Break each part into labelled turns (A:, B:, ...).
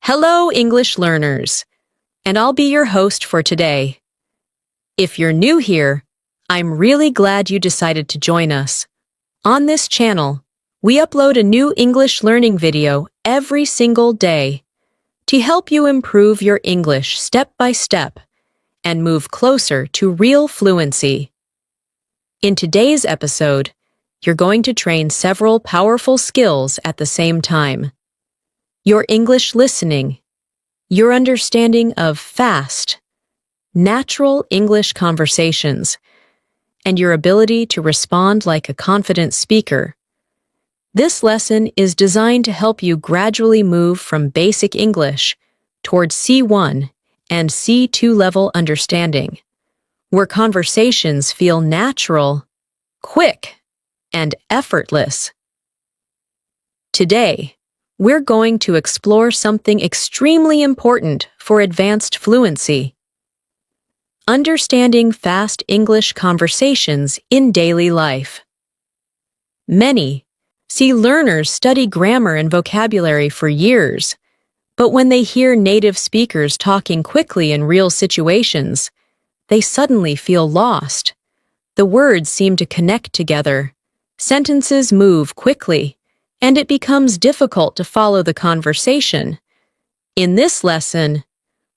A: Hello, English learners, and I'll be your host for today. If you're new here, I'm really glad you decided to join us. On this channel, we upload a new English learning video every single day to help you improve your English step by step and move closer to real fluency. In today's episode, you're going to train several powerful skills at the same time. Your English listening, your understanding of fast, natural English conversations, and your ability to respond like a confident speaker. This lesson is designed to help you gradually move from basic English towards C1 and C2 level understanding, where conversations feel natural, quick, and effortless. Today, we're going to explore something extremely important for advanced fluency: understanding fast English conversations in daily life. Many see learners study grammar and vocabulary for years, but when they hear native speakers talking quickly in real situations, they suddenly feel lost. The words seem to connect together, sentences move quickly, and it becomes difficult to follow the conversation. In this lesson,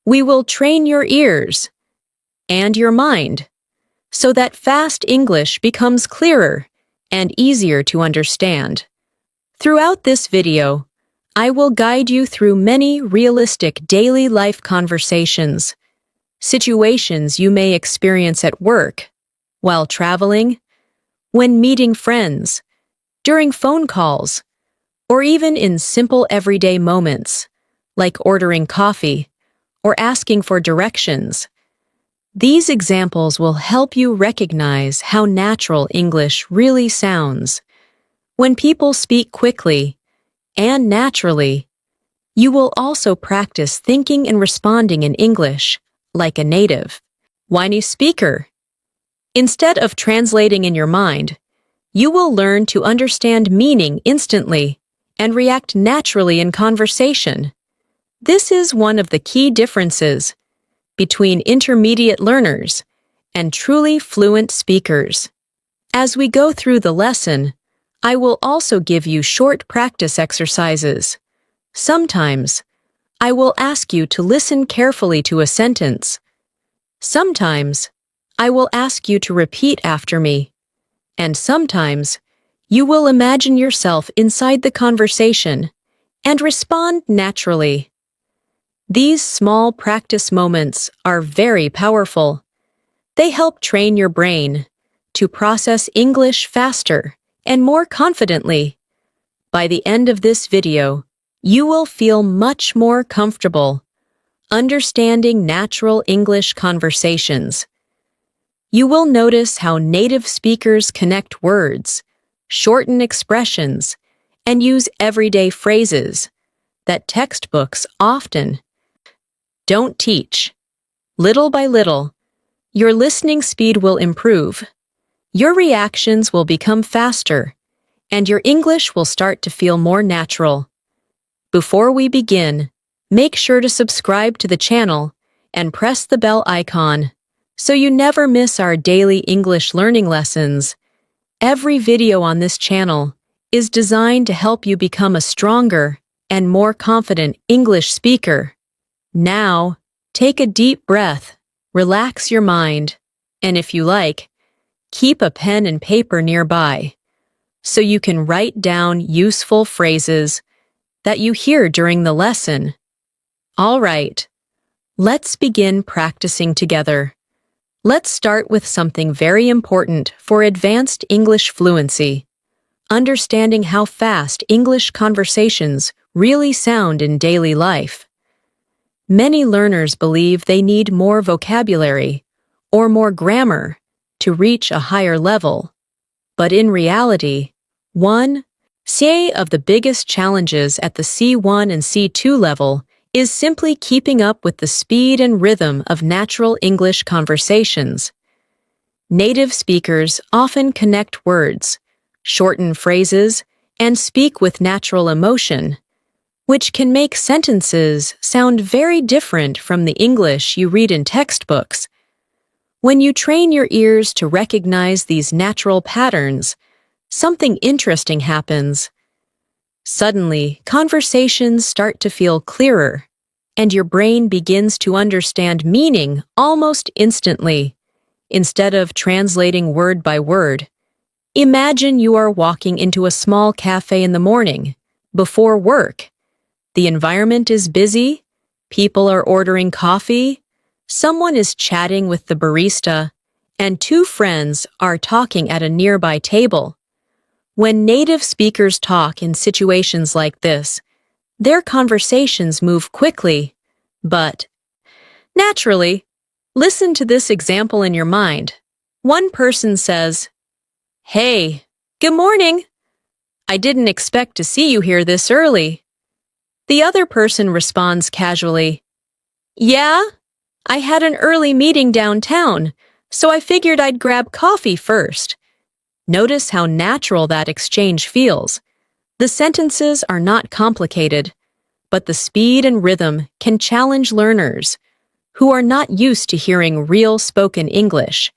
A: we will train your ears and your mind so that fast English becomes clearer and easier to understand. Throughout this video, I will guide you through many realistic daily life conversations, situations you may experience at work, while traveling, when meeting friends, during phone calls, or even in simple everyday moments, like ordering coffee or asking for directions. These examples will help you recognize how natural English really sounds. When people speak quickly and naturally, you will also practice thinking and responding in English like a native, whiny speaker. Instead of translating in your mind, you will learn to understand meaning instantly and react naturally in conversation. This is one of the key differences between intermediate learners and truly fluent speakers. As we go through the lesson, I will also give you short practice exercises. Sometimes, I will ask you to listen carefully to a sentence. Sometimes, I will ask you to repeat after me. And sometimes, you will imagine yourself inside the conversation and respond naturally. These small practice moments are very powerful. They help train your brain to process English faster and more confidently. By the end of this video, you will feel much more comfortable understanding natural English conversations. You will notice how native speakers connect words, shorten expressions, and use everyday phrases that textbooks often don't teach. Little by little, your listening speed will improve, your reactions will become faster, and your English will start to feel more natural. Before we begin, make sure to subscribe to the channel and press the bell icon so you never miss our daily English learning lessons. Every video on this channel is designed to help you become a stronger and more confident English speaker. Now, take a deep breath, relax your mind, and if you like, keep a pen and paper nearby so you can write down useful phrases that you hear during the lesson. All right, let's begin practicing together. Let's start with something very important for advanced English fluency: understanding how fast English conversations really sound in daily life. Many learners believe they need more vocabulary or more grammar to reach a higher level. But in reality, one of the biggest challenges at the C1 and C2 level is simply keeping up with the speed and rhythm of natural English conversations. Native speakers often connect words, shorten phrases, and speak with natural emotion, which can make sentences sound very different from the English you read in textbooks. When you train your ears to recognize these natural patterns, something interesting happens. Suddenly, conversations start to feel clearer, and your brain begins to understand meaning almost instantly, instead of translating word by word. Imagine you are walking into a small cafe in the morning, before work. The environment is busy, people are ordering coffee, someone is chatting with the barista, and two friends are talking at a nearby table. When native speakers talk in situations like this, their conversations move quickly, but naturally. Listen to this example in your mind. One person says, "Hey, good morning. I didn't expect to see you here this early." The other person responds casually, "Yeah, I had an early meeting downtown, so I figured I'd grab coffee first." Notice how natural that exchange feels. The sentences are not complicated, but the speed and rhythm can challenge learners who are not used to hearing real spoken English.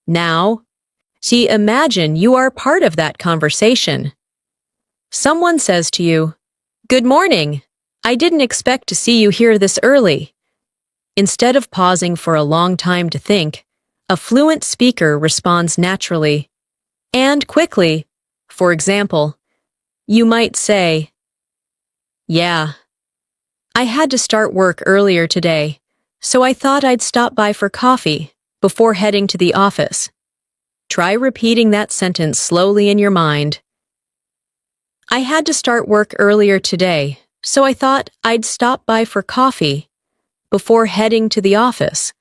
A: Now, imagine you are part of that conversation. Someone says to you, "Good morning. I didn't expect to see you here this early." Instead of pausing for a long time to think, a fluent speaker responds naturally and quickly. For example, you might say, "Yeah, I had to start work earlier today, so I thought I'd stop by for coffee before heading to the office." Try repeating that sentence slowly in your mind. "I had to start work earlier today, so I thought I'd stop by for coffee before heading to the office."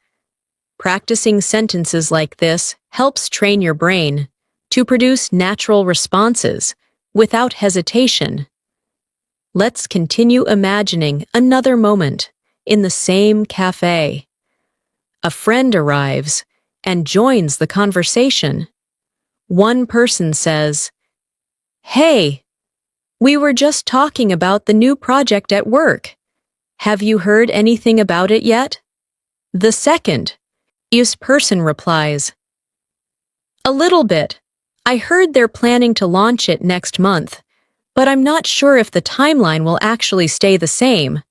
A: Practicing sentences like this helps train your brain to produce natural responses without hesitation. Let's continue imagining another moment in the same cafe. A friend arrives and joins the conversation. One person says, "Hey, we were just talking about the new project at work. Have you heard anything about it yet?" The second person replies, "A little bit. I heard they're planning to launch it next month, but I'm not sure if the timeline will actually stay the same."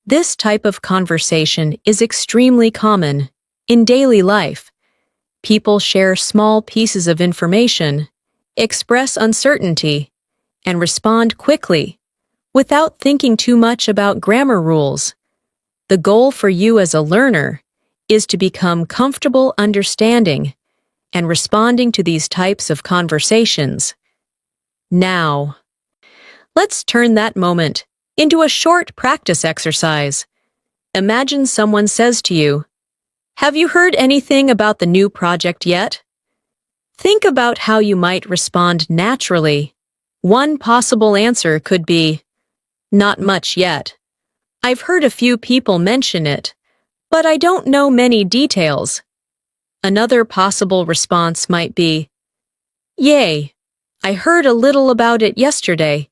A: This type of conversation is extremely common in daily life. People share small pieces of information, express uncertainty, and respond quickly, without thinking too much about grammar rules. The goal for you as a learner is to become comfortable understanding and responding to these types of conversations. Now, let's turn that moment into a short practice exercise. Imagine someone says to you, "Have you heard anything about the new project yet?" Think about how you might respond naturally. One possible answer could be, "Not much yet. I've heard a few people mention it, but I don't know many details." Another possible response might be, "Yay, I heard a little about it yesterday,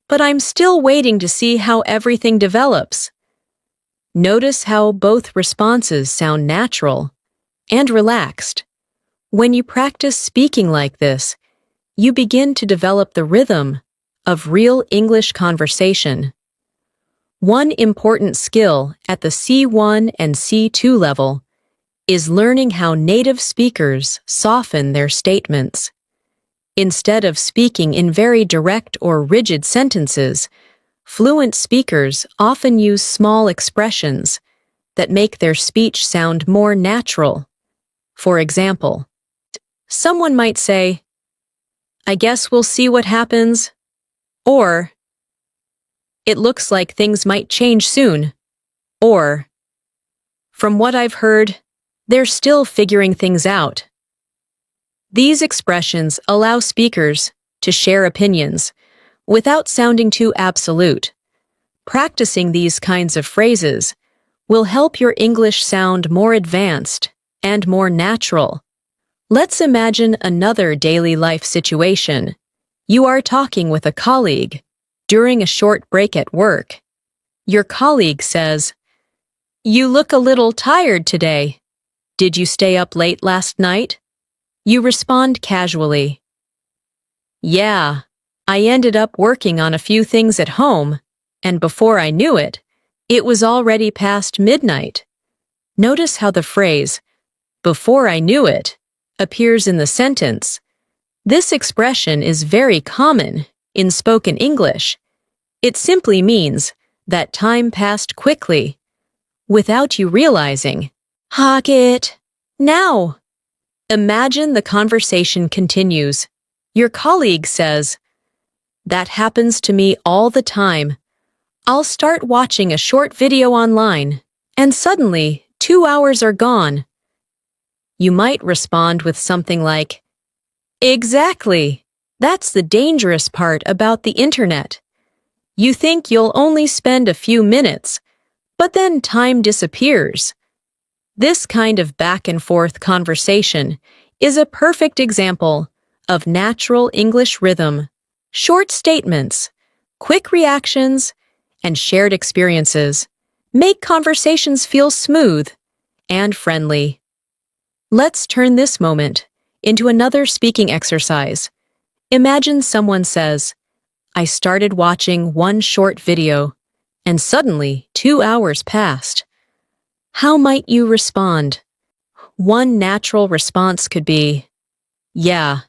A: but I'm still waiting to see how everything develops." Notice how both responses sound natural and relaxed. When you practice speaking like this, you begin to develop the rhythm of real English conversation. One important skill at the C1 and C2 level is learning how native speakers soften their statements. Instead of speaking in very direct or rigid sentences, fluent speakers often use small expressions that make their speech sound more natural. For example, someone might say, "I guess we'll see what happens," or "It looks like things might change soon," or "From what I've heard, they're still figuring things out." These expressions allow speakers to share opinions without sounding too absolute. Practicing these kinds of phrases will help your English sound more advanced and more natural. Let's imagine another daily life situation. You are talking with a colleague. During a short break at work, your colleague says, "You look a little tired today. Did you stay up late last night?" You respond casually, "Yeah, I ended up working on a few things at home, and before I knew it, it was already past midnight." Notice how the phrase, "before I knew it," appears in the sentence. This expression is very common in spoken English. It simply means that time passed quickly, without you realizing. Hock it. Now. Imagine the conversation continues. Your colleague says, "That happens to me all the time. I'll start watching a short video online, and suddenly 2 hours are gone." You might respond with something like, "Exactly. That's the dangerous part about the internet. You think you'll only spend a few minutes, but then time disappears." This kind of back-and-forth conversation is a perfect example of natural English rhythm, short statements, quick reactions, and shared experiences make conversations feel smooth and friendly. Let's turn this moment into another speaking exercise. Imagine someone says, "I started watching one short video, and suddenly 2 hours passed." How might you respond? One natural response could be, "Yeah,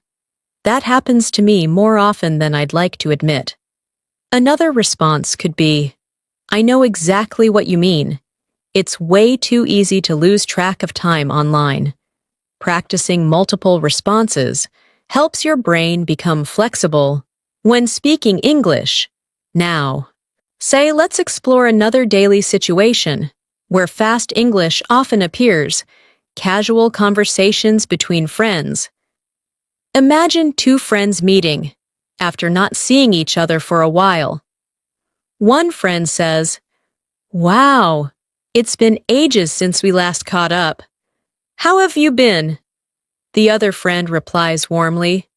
A: that happens to me more often than I'd like to admit." Another response could be, "I know exactly what you mean. It's way too easy to lose track of time online." Practicing multiple responses helps your brain become flexible when speaking English. Now, let's explore another daily situation where fast English often appears, casual conversations between friends. Imagine two friends meeting after not seeing each other for a while. One friend says, "Wow, it's been ages since we last caught up. How have you been?" The other friend replies warmly,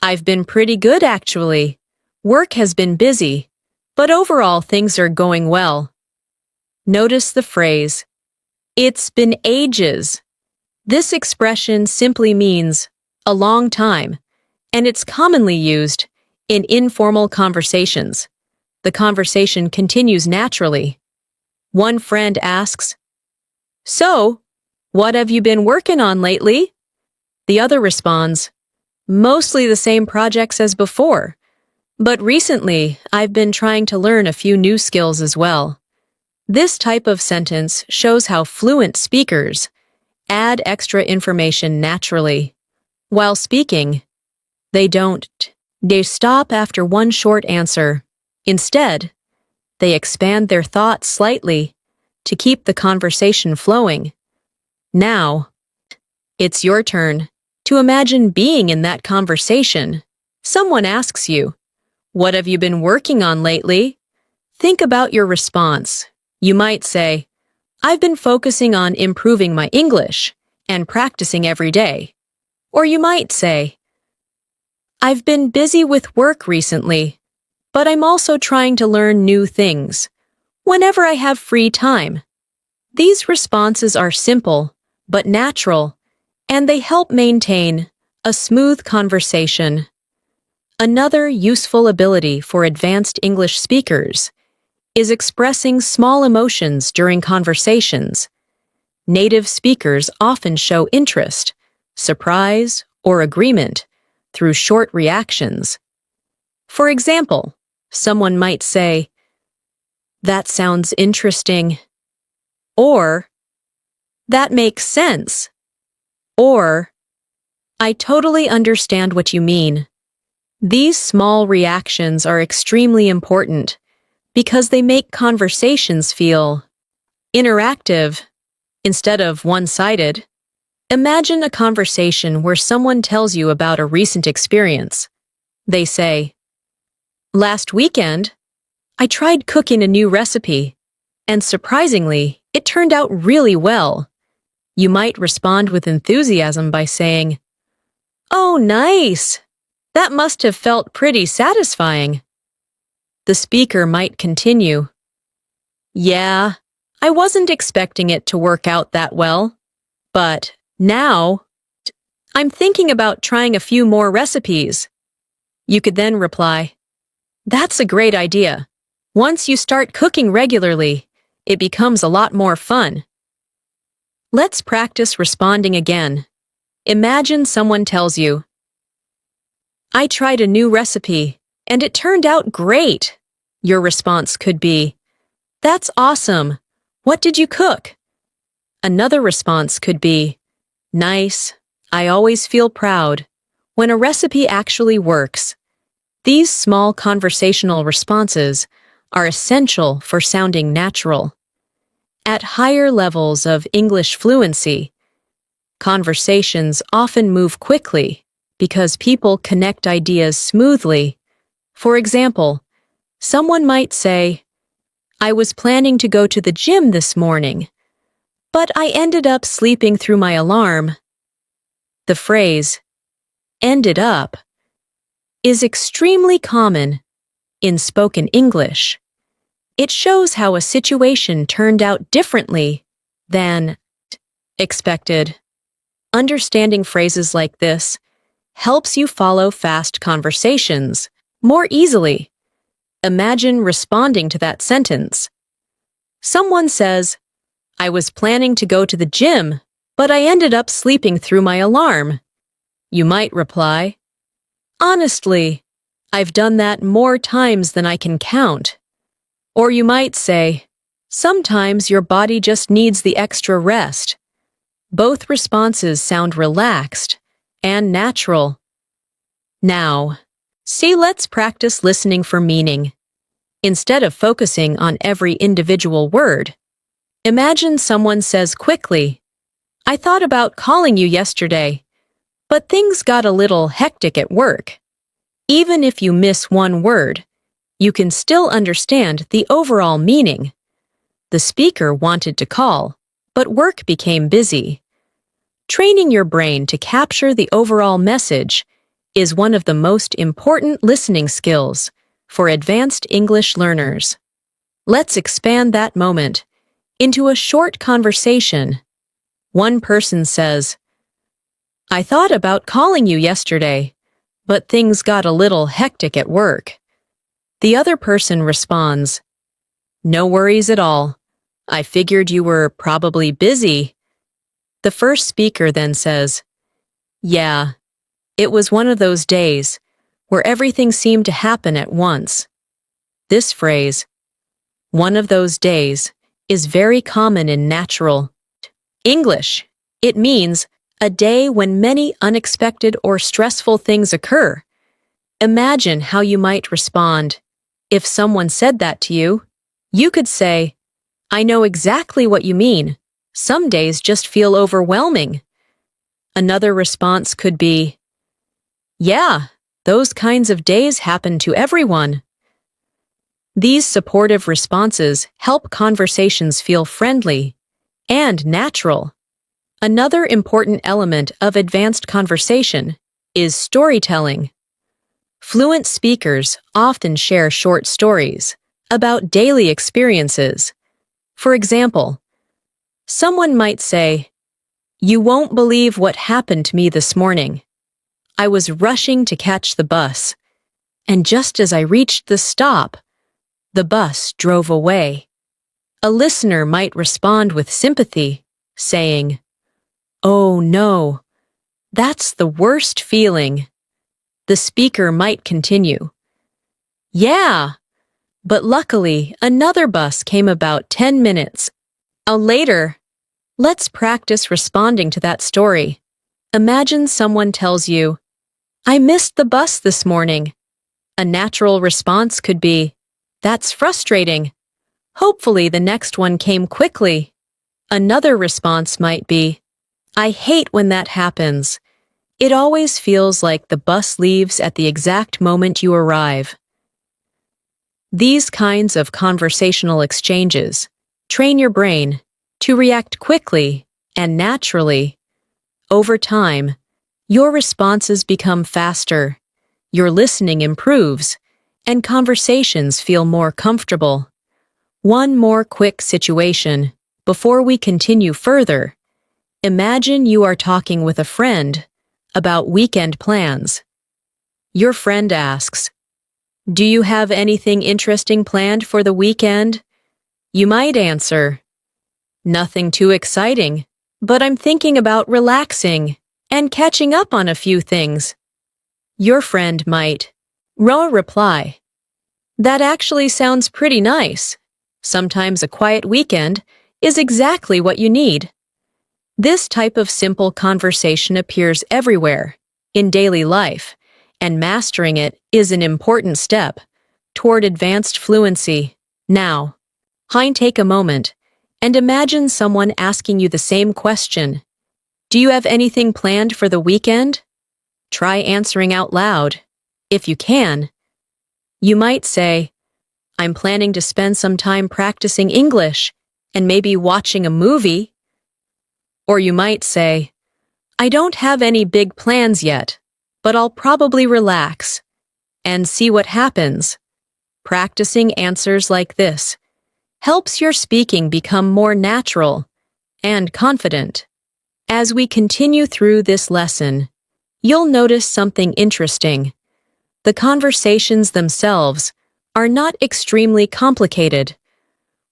A: "I've been pretty good actually. Work has been busy, but overall things are going well." Notice the phrase, "It's been ages." This expression simply means a long time, and it's commonly used in informal conversations. The conversation continues naturally. One friend asks, "So, what have you been working on lately?" The other responds, "Mostly the same projects as before, but recently I've been trying to learn a few new skills as well." This type of sentence shows how fluent speakers add extra information naturally. While speaking, they don't. They stop after one short answer. Instead, they expand their thoughts slightly to keep the conversation flowing. Now, it's your turn to imagine being in that conversation. Someone asks you, "What have you been working on lately?" Think about your response. You might say, "I've been focusing on improving my English and practicing every day." Or you might say, "I've been busy with work recently, but I'm also trying to learn new things whenever I have free time." These responses are simple but natural, and they help maintain a smooth conversation. Another useful ability for advanced English speakers is expressing small emotions during conversations. Native speakers often show interest, surprise, or agreement through short reactions. For example, someone might say, "That sounds interesting," or "That makes sense," or "I totally understand what you mean." These small reactions are extremely important because they make conversations feel interactive instead of one-sided. Imagine a conversation where someone tells you about a recent experience. They say, "Last weekend, I tried cooking a new recipe, and surprisingly, it turned out really well." You might respond with enthusiasm by saying, "Oh, nice! That must have felt pretty satisfying." The speaker might continue. Yeah, I wasn't expecting it to work out that well, but now I'm thinking about trying a few more recipes. You could then reply, That's a great idea. Once you start cooking regularly, it becomes a lot more fun. Let's practice responding again. Imagine someone tells you, I tried a new recipe, and it turned out great. Your response could be, That's awesome. What did you cook? Another response could be, Nice. I always feel proud. When a recipe actually works, these small conversational responses are essential for sounding natural. At higher levels of English fluency, conversations often move quickly because people connect ideas smoothly. For example, someone might say, I was planning to go to the gym this morning, but I ended up sleeping through my alarm. The phrase, ended up, is extremely common in spoken English. It shows how a situation turned out differently than expected. Understanding phrases like this helps you follow fast conversations more easily. Imagine responding to that sentence. Someone says, I was planning to go to the gym, but I ended up sleeping through my alarm. You might reply, Honestly, I've done that more times than I can count. Or you might say, Sometimes your body just needs the extra rest. Both responses sound relaxed and natural. Now, let's practice listening for meaning. Instead of focusing on every individual word, imagine someone says quickly, I thought about calling you yesterday, but things got a little hectic at work. Even if you miss one word, you can still understand the overall meaning. The speaker wanted to call, but work became busy. Training your brain to capture the overall message is one of the most important listening skills for advanced English learners. Let's expand that moment into a short conversation. One person says, I thought about calling you yesterday, but things got a little hectic at work. The other person responds, No worries at all. I figured you were probably busy. The first speaker then says, Yeah, it was one of those days where everything seemed to happen at once. This phrase, one of those days, is very common in natural English. It means a day when many unexpected or stressful things occur. Imagine how you might respond. If someone said that to you, you could say, I know exactly what you mean. Some days just feel overwhelming. Another response could be, Yeah, those kinds of days happen to everyone. These supportive responses help conversations feel friendly and natural. Another important element of advanced conversation is storytelling. Fluent speakers often share short stories about daily experiences. For example, someone might say, You won't believe what happened to me this morning. I was rushing to catch the bus, and just as I reached the stop, the bus drove away. A listener might respond with sympathy, saying, Oh no, that's the worst feeling. The speaker might continue, Yeah, but luckily another bus came about 10 minutes later. Let's practice responding to that story. Imagine someone tells you, I missed the bus this morning. A natural response could be, That's frustrating. Hopefully the next one came quickly. Another response might be, I hate when that happens. It always feels like the bus leaves at the exact moment you arrive. These kinds of conversational exchanges train your brain to react quickly and naturally. Over time, your responses become faster, your listening improves, and conversations feel more comfortable. One more quick situation. Before we continue further, imagine you are talking with a friend about weekend plans. Your friend asks, "Do you have anything interesting planned for the weekend?" You might answer, "Nothing too exciting, but I'm thinking about relaxing and catching up on a few things." Your friend might reply, "That actually sounds pretty nice. Sometimes a quiet weekend is exactly what you need." This type of simple conversation appears everywhere in daily life, and mastering it is an important step toward advanced fluency. Now, take a moment and imagine someone asking you the same question. Do you have anything planned for the weekend? Try answering out loud. If you can, you might say, "I'm planning to spend some time practicing English and maybe watching a movie." Or you might say, "I don't have any big plans yet, but I'll probably relax and see what happens." Practicing answers like this helps your speaking become more natural and confident. As we continue through this lesson, you'll notice something interesting. The conversations themselves are not extremely complicated.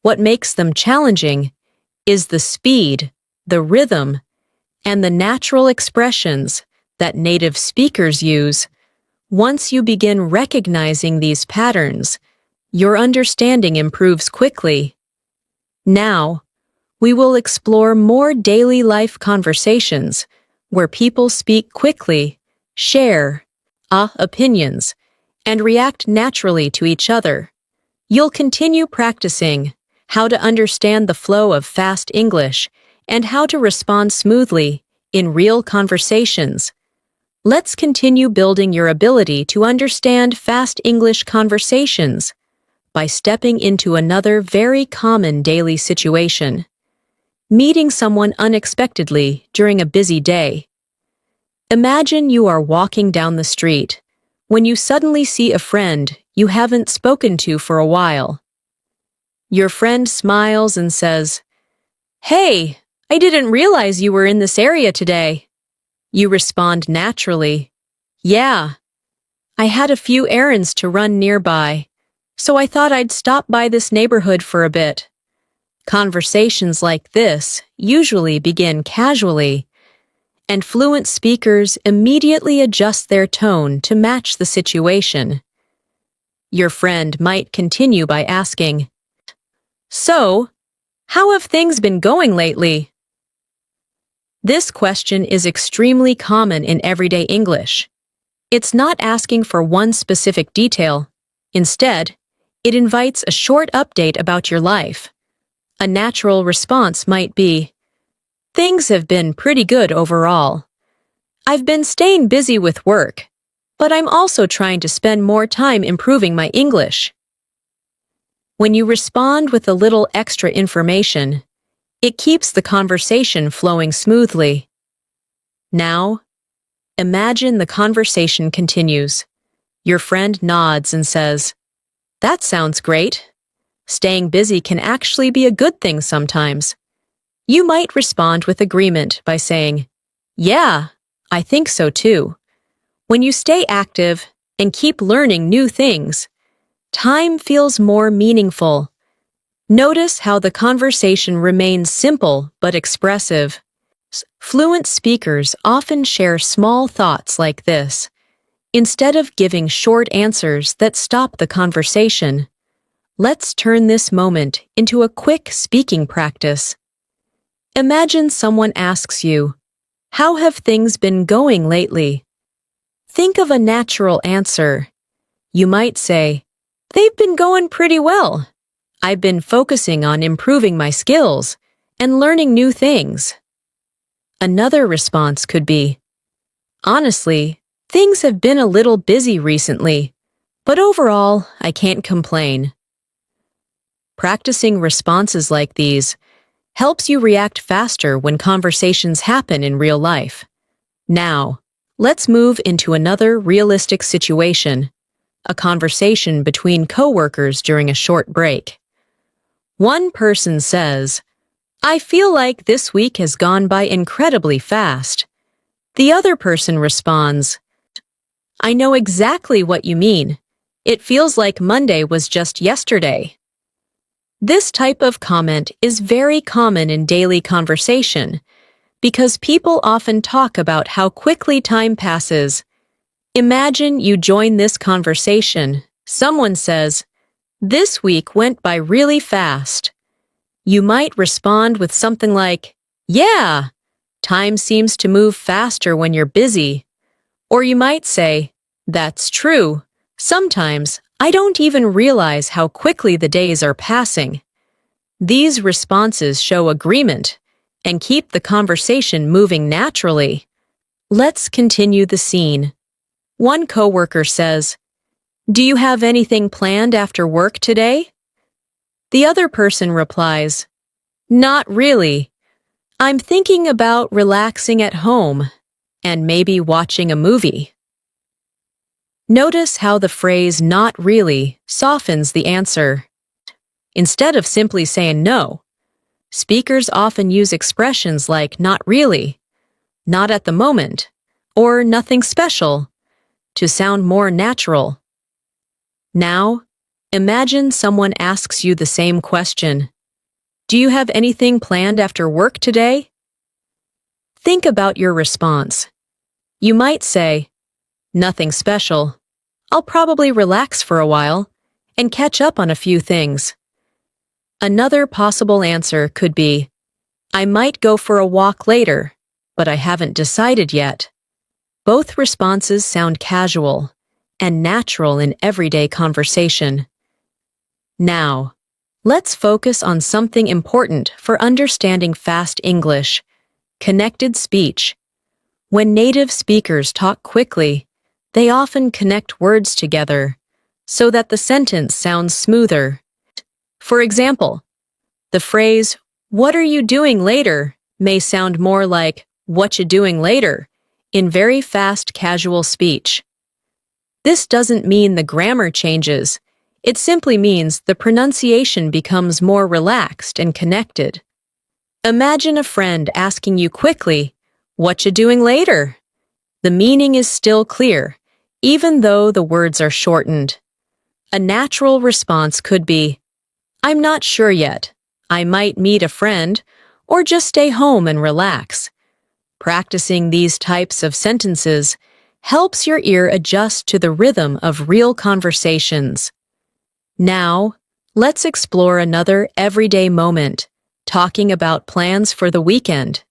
A: What makes them challenging is the speed, the rhythm, and the natural expressions that native speakers use. Once you begin recognizing these patterns, your understanding improves quickly. Now, we will explore more daily life conversations where people speak quickly, share opinions, and react naturally to each other. You'll continue practicing how to understand the flow of fast English and how to respond smoothly in real conversations. Let's continue building your ability to understand fast English conversations by stepping into another very common daily situation. Meeting someone unexpectedly during a busy day. Imagine you are walking down the street when you suddenly see a friend you haven't spoken to for a while. Your friend smiles and says, "Hey, I didn't realize you were in this area today." You respond naturally, "Yeah, I had a few errands to run nearby, so I thought I'd stop by this neighborhood for a bit." Conversations like this usually begin casually, and fluent speakers immediately adjust their tone to match the situation. Your friend might continue by asking, "So, how have things been going lately?" This question is extremely common in everyday English. It's not asking for one specific detail. Instead, it invites a short update about your life. A natural response might be, "Things have been pretty good overall. I've been staying busy with work, but I'm also trying to spend more time improving my English." When you respond with a little extra information, it keeps the conversation flowing smoothly. Now, imagine the conversation continues. Your friend nods and says, "That sounds great. Staying busy can actually be a good thing sometimes." You might respond with agreement by saying, "Yeah, I think so too." When you stay active and keep learning new things, time feels more meaningful. Notice how the conversation remains simple but expressive. Fluent speakers often share small thoughts like this. Instead of giving short answers that stop the conversation, let's turn this moment into a quick speaking practice. Imagine someone asks you, "How have things been going lately?" Think of a natural answer. You might say, "They've been going pretty well. I've been focusing on improving my skills and learning new things." Another response could be, "Honestly, things have been a little busy recently, but overall, I can't complain." Practicing responses like these helps you react faster when conversations happen in real life. Now, let's move into another realistic situation. a conversation between coworkers during a short break. One person says, "I feel like this week has gone by incredibly fast." The other person responds, "I know exactly what you mean. It feels like Monday was just yesterday." This type of comment is very common in daily conversation because people often talk about how quickly time passes. Imagine you join this conversation. Someone says, "This week went by really fast." You might respond with something like, "Yeah, time seems to move faster when you're busy." Or you might say, "That's true. Sometimes I don't even realize how quickly the days are passing." These responses show agreement and keep the conversation moving naturally. Let's continue the scene. One coworker says, "Do you have anything planned after work today?" The other person replies, "Not really. I'm thinking about relaxing at home and maybe watching a movie." Notice how the phrase "not really" softens the answer. Instead of simply saying no, speakers often use expressions like "not really," "not at the moment," or "nothing special" to sound more natural. Now, imagine someone asks you the same question. "Do you have anything planned after work today?" Think about your response. You might say, "Nothing special. I'll probably relax for a while and catch up on a few things." Another possible answer could be, "I might go for a walk later, but I haven't decided yet." Both responses sound casual and natural in everyday conversation. Now, let's focus on something important for understanding fast English: connected speech. When native speakers talk quickly, they often connect words together so that the sentence sounds smoother. For example, the phrase, "What are you doing later?" may sound more like, "What you doing later?" in very fast, casual speech. This doesn't mean the grammar changes. It simply means the pronunciation becomes more relaxed and connected. Imagine a friend asking you quickly, "What you doing later?" The meaning is still clear, even though the words are shortened. A natural response could be, "I'm not sure yet. I might meet a friend, or just stay home and relax." Practicing these types of sentences helps your ear adjust to the rhythm of real conversations. Now, let's explore another everyday moment, talking about plans for the weekend.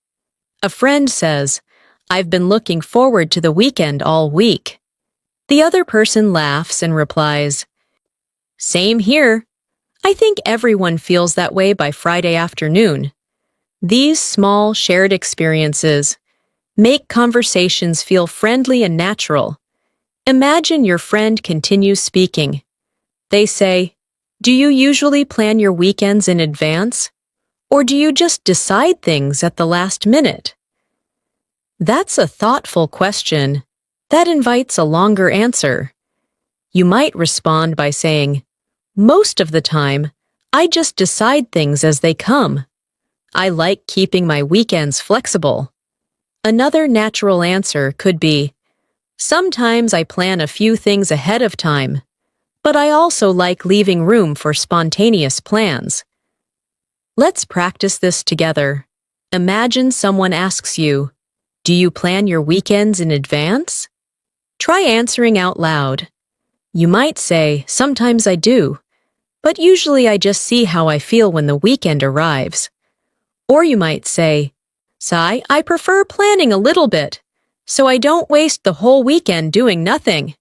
A: A friend says, "I've been looking forward to the weekend all week." The other person laughs and replies, "Same here. I think everyone feels that way by Friday afternoon." These small shared experiences make conversations feel friendly and natural. Imagine your friend continues speaking. They say, "Do you usually plan your weekends in advance? Or do you just decide things at the last minute?" That's a thoughtful question that invites a longer answer. You might respond by saying, "Most of the time, I just decide things as they come. I like keeping my weekends flexible." Another natural answer could be, "Sometimes I plan a few things ahead of time, but I also like leaving room for spontaneous plans." Let's practice this together. Imagine someone asks you, "Do you plan your weekends in advance?" Try answering out loud. You might say, "Sometimes I do, but usually I just see how I feel when the weekend arrives." Or you might say, "Sai, I prefer planning a little bit, so I don't waste the whole weekend doing nothing."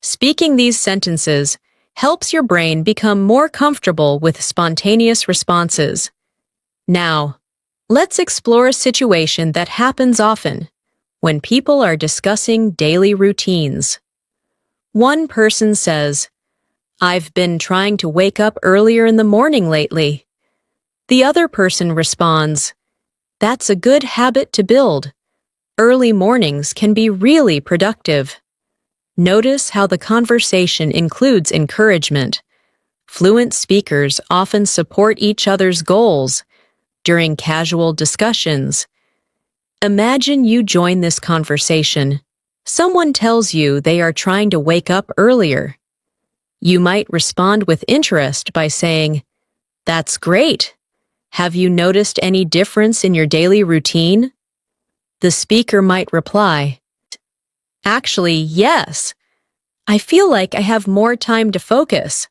A: Speaking these sentences helps your brain become more comfortable with spontaneous responses. Now, let's explore a situation that happens often when people are discussing daily routines. One person says, "I've been trying to wake up earlier in the morning lately." The other person responds, "That's a good habit to build. Early mornings can be really productive." Notice how the conversation includes encouragement. Fluent speakers often support each other's goals during casual discussions. Imagine you join this conversation. Someone tells you they are trying to wake up earlier. You might respond with interest by saying, "That's great. Have you noticed any difference in your daily routine?" The speaker might reply, "Actually, yes. I feel like I have more time to focus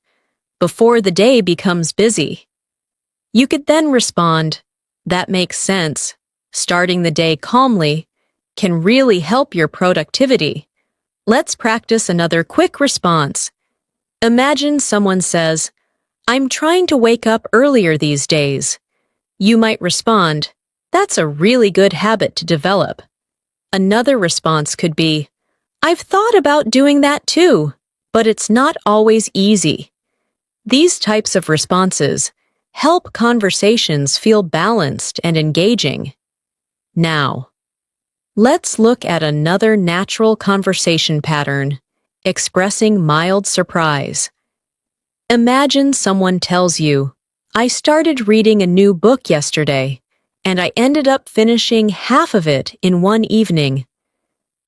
A: before the day becomes busy." You could then respond, "That makes sense. Starting the day calmly can really help your productivity." Let's practice another quick response. Imagine someone says, "I'm trying to wake up earlier these days." You might respond, "That's a really good habit to develop." Another response could be, "I've thought about doing that too, but it's not always easy." These types of responses help conversations feel balanced and engaging. Now, let's look at another natural conversation pattern, expressing mild surprise. Imagine someone tells you, "I started reading a new book yesterday, and I ended up finishing half of it in one evening."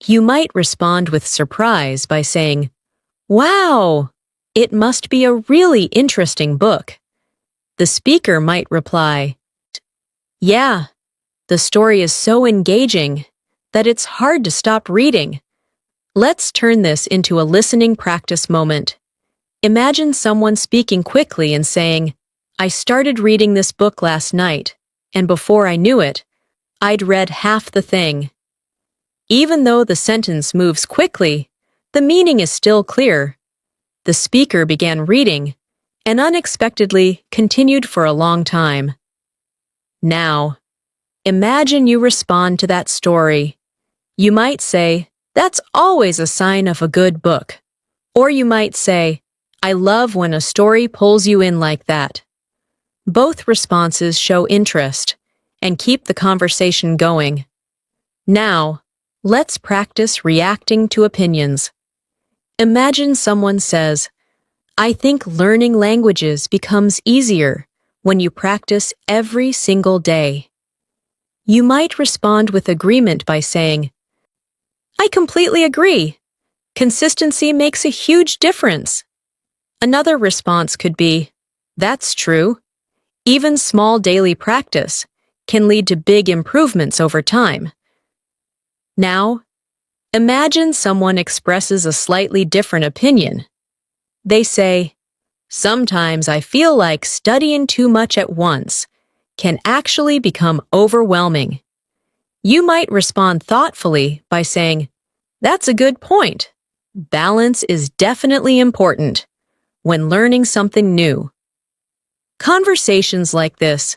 A: You might respond with surprise by saying, "Wow, it must be a really interesting book." The speaker might reply, "Yeah, the story is so engaging that it's hard to stop reading." Let's turn this into a listening practice moment. Imagine someone speaking quickly and saying, "I started reading this book last night, and before I knew it, I'd read half the thing." Even though the sentence moves quickly, the meaning is still clear. The speaker began reading and unexpectedly continued for a long time. Now, imagine you respond to that story. You might say, "That's always a sign of a good book." Or you might say, "I love when a story pulls you in like that." Both responses show interest and keep the conversation going. Now, let's practice reacting to opinions. Imagine someone says, "I think learning languages becomes easier when you practice every single day." You might respond with agreement by saying, "I completely agree. Consistency makes a huge difference." Another response could be, "That's true. Even small daily practice can lead to big improvements over time." Now, imagine someone expresses a slightly different opinion. They say, "Sometimes I feel like studying too much at once can actually become overwhelming." You might respond thoughtfully by saying, "That's a good point. Balance is definitely important when learning something new." Conversations like this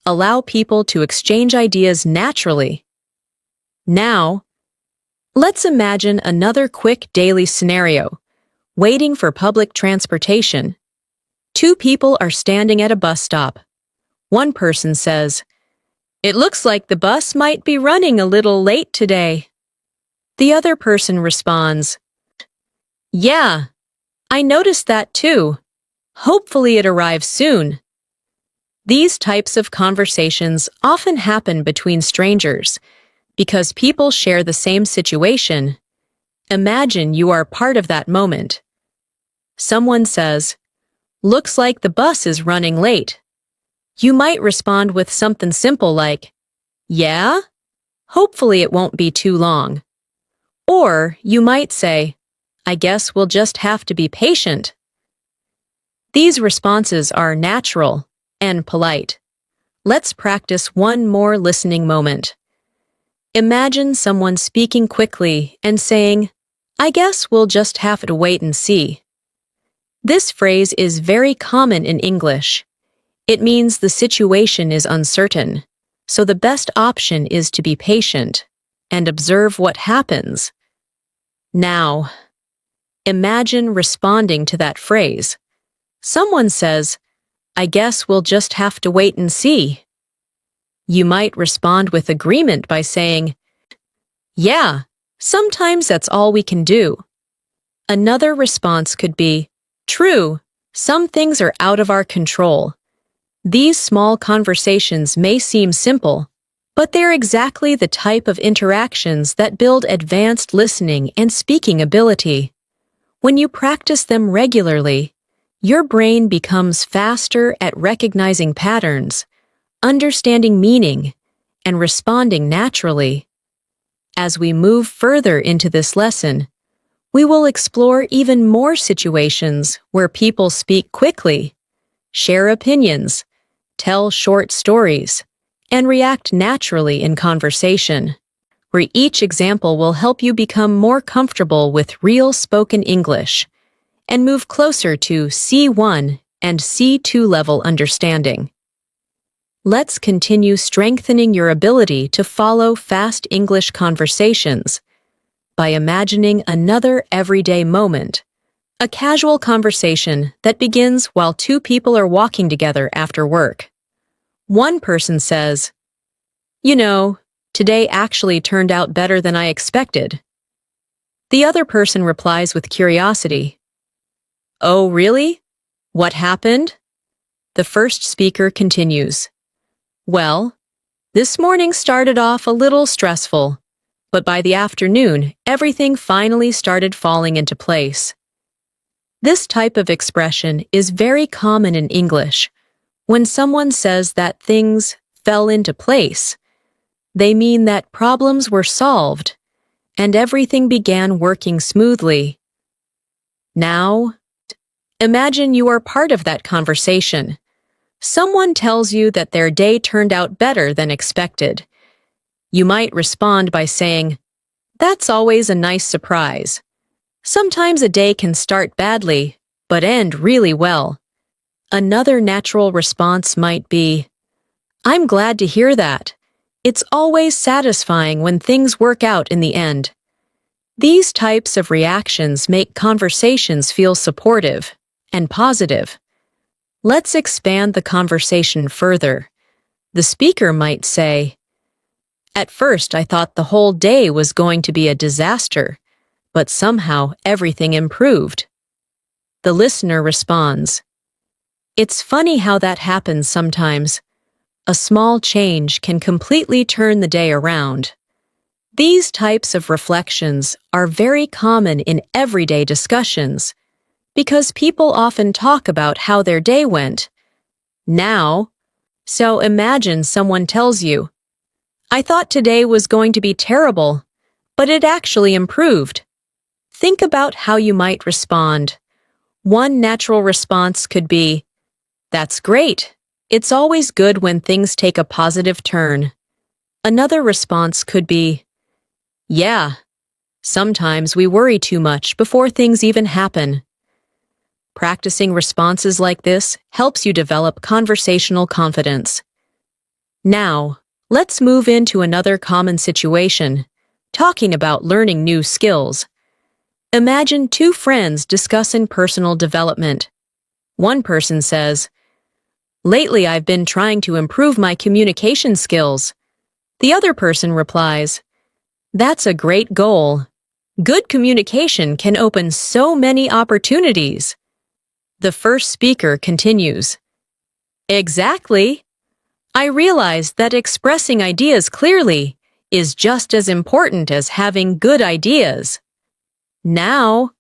A: allow people to exchange ideas naturally. Now, let's imagine another quick daily scenario, waiting for public transportation. Two people are standing at a bus stop. One person says, "It looks like the bus might be running a little late today." The other person responds, "Yeah, I noticed that too. Hopefully it arrives soon." These types of conversations often happen between strangers because people share the same situation. Imagine you are part of that moment. Someone says, "Looks like the bus is running late." You might respond with something simple like, "Yeah? Hopefully it won't be too long." Or you might say, "I guess we'll just have to be patient." These responses are natural and polite. Let's practice one more listening moment. Imagine someone speaking quickly and saying, "I guess we'll just have to wait and see." This phrase is very common in English. It means the situation is uncertain, so the best option is to be patient and observe what happens. Now, imagine responding to that phrase. Someone says, "I guess we'll just have to wait and see." You might respond with agreement by saying, "Yeah, sometimes that's all we can do." Another response could be, "True, some things are out of our control." These small conversations may seem simple, but they're exactly the type of interactions that build advanced listening and speaking ability. When you practice them regularly, your brain becomes faster at recognizing patterns, understanding meaning, and responding naturally. As we move further into this lesson, we will explore even more situations where people speak quickly, share opinions, tell short stories, and react naturally in conversation, where each example will help you become more comfortable with real spoken English and move closer to C1 and C2 level understanding. Let's continue strengthening your ability to follow fast English conversations by imagining another everyday moment, a casual conversation that begins while two people are walking together after work. One person says, "You know, today actually turned out better than I expected." The other person replies with curiosity, "Oh, really? What happened?" The first speaker continues, "Well, this morning started off a little stressful, but by the afternoon, everything finally started falling into place." This type of expression is very common in English. When someone says that things fell into place, they mean that problems were solved and everything began working smoothly. Now, imagine you are part of that conversation. Someone tells you that their day turned out better than expected. You might respond by saying, "That's always a nice surprise." Sometimes a day can start badly, but end really well. Another natural response might be, "I'm glad to hear that. It's always satisfying when things work out in the end." These types of reactions make conversations feel supportive and positive. Let's expand the conversation further. The speaker might say, "At first I thought the whole day was going to be a disaster, but somehow everything improved." The listener responds, "It's funny how that happens sometimes. A small change can completely turn the day around." These types of reflections are very common in everyday discussions because people often talk about how their day went. So imagine someone tells you, "I thought today was going to be terrible, but it actually improved." Think about how you might respond. One natural response could be, "That's great. It's always good when things take a positive turn." Another response could be, "Yeah, sometimes we worry too much before things even happen." Practicing responses like this helps you develop conversational confidence. Now, let's move into another common situation, talking about learning new skills. Imagine two friends discussing personal development. One person says, "Lately I've been trying to improve my communication skills." The other person replies, "That's a great goal. Good communication can open so many opportunities." The first speaker continues, "Exactly. I realized that expressing ideas clearly is just as important as having good ideas." Now,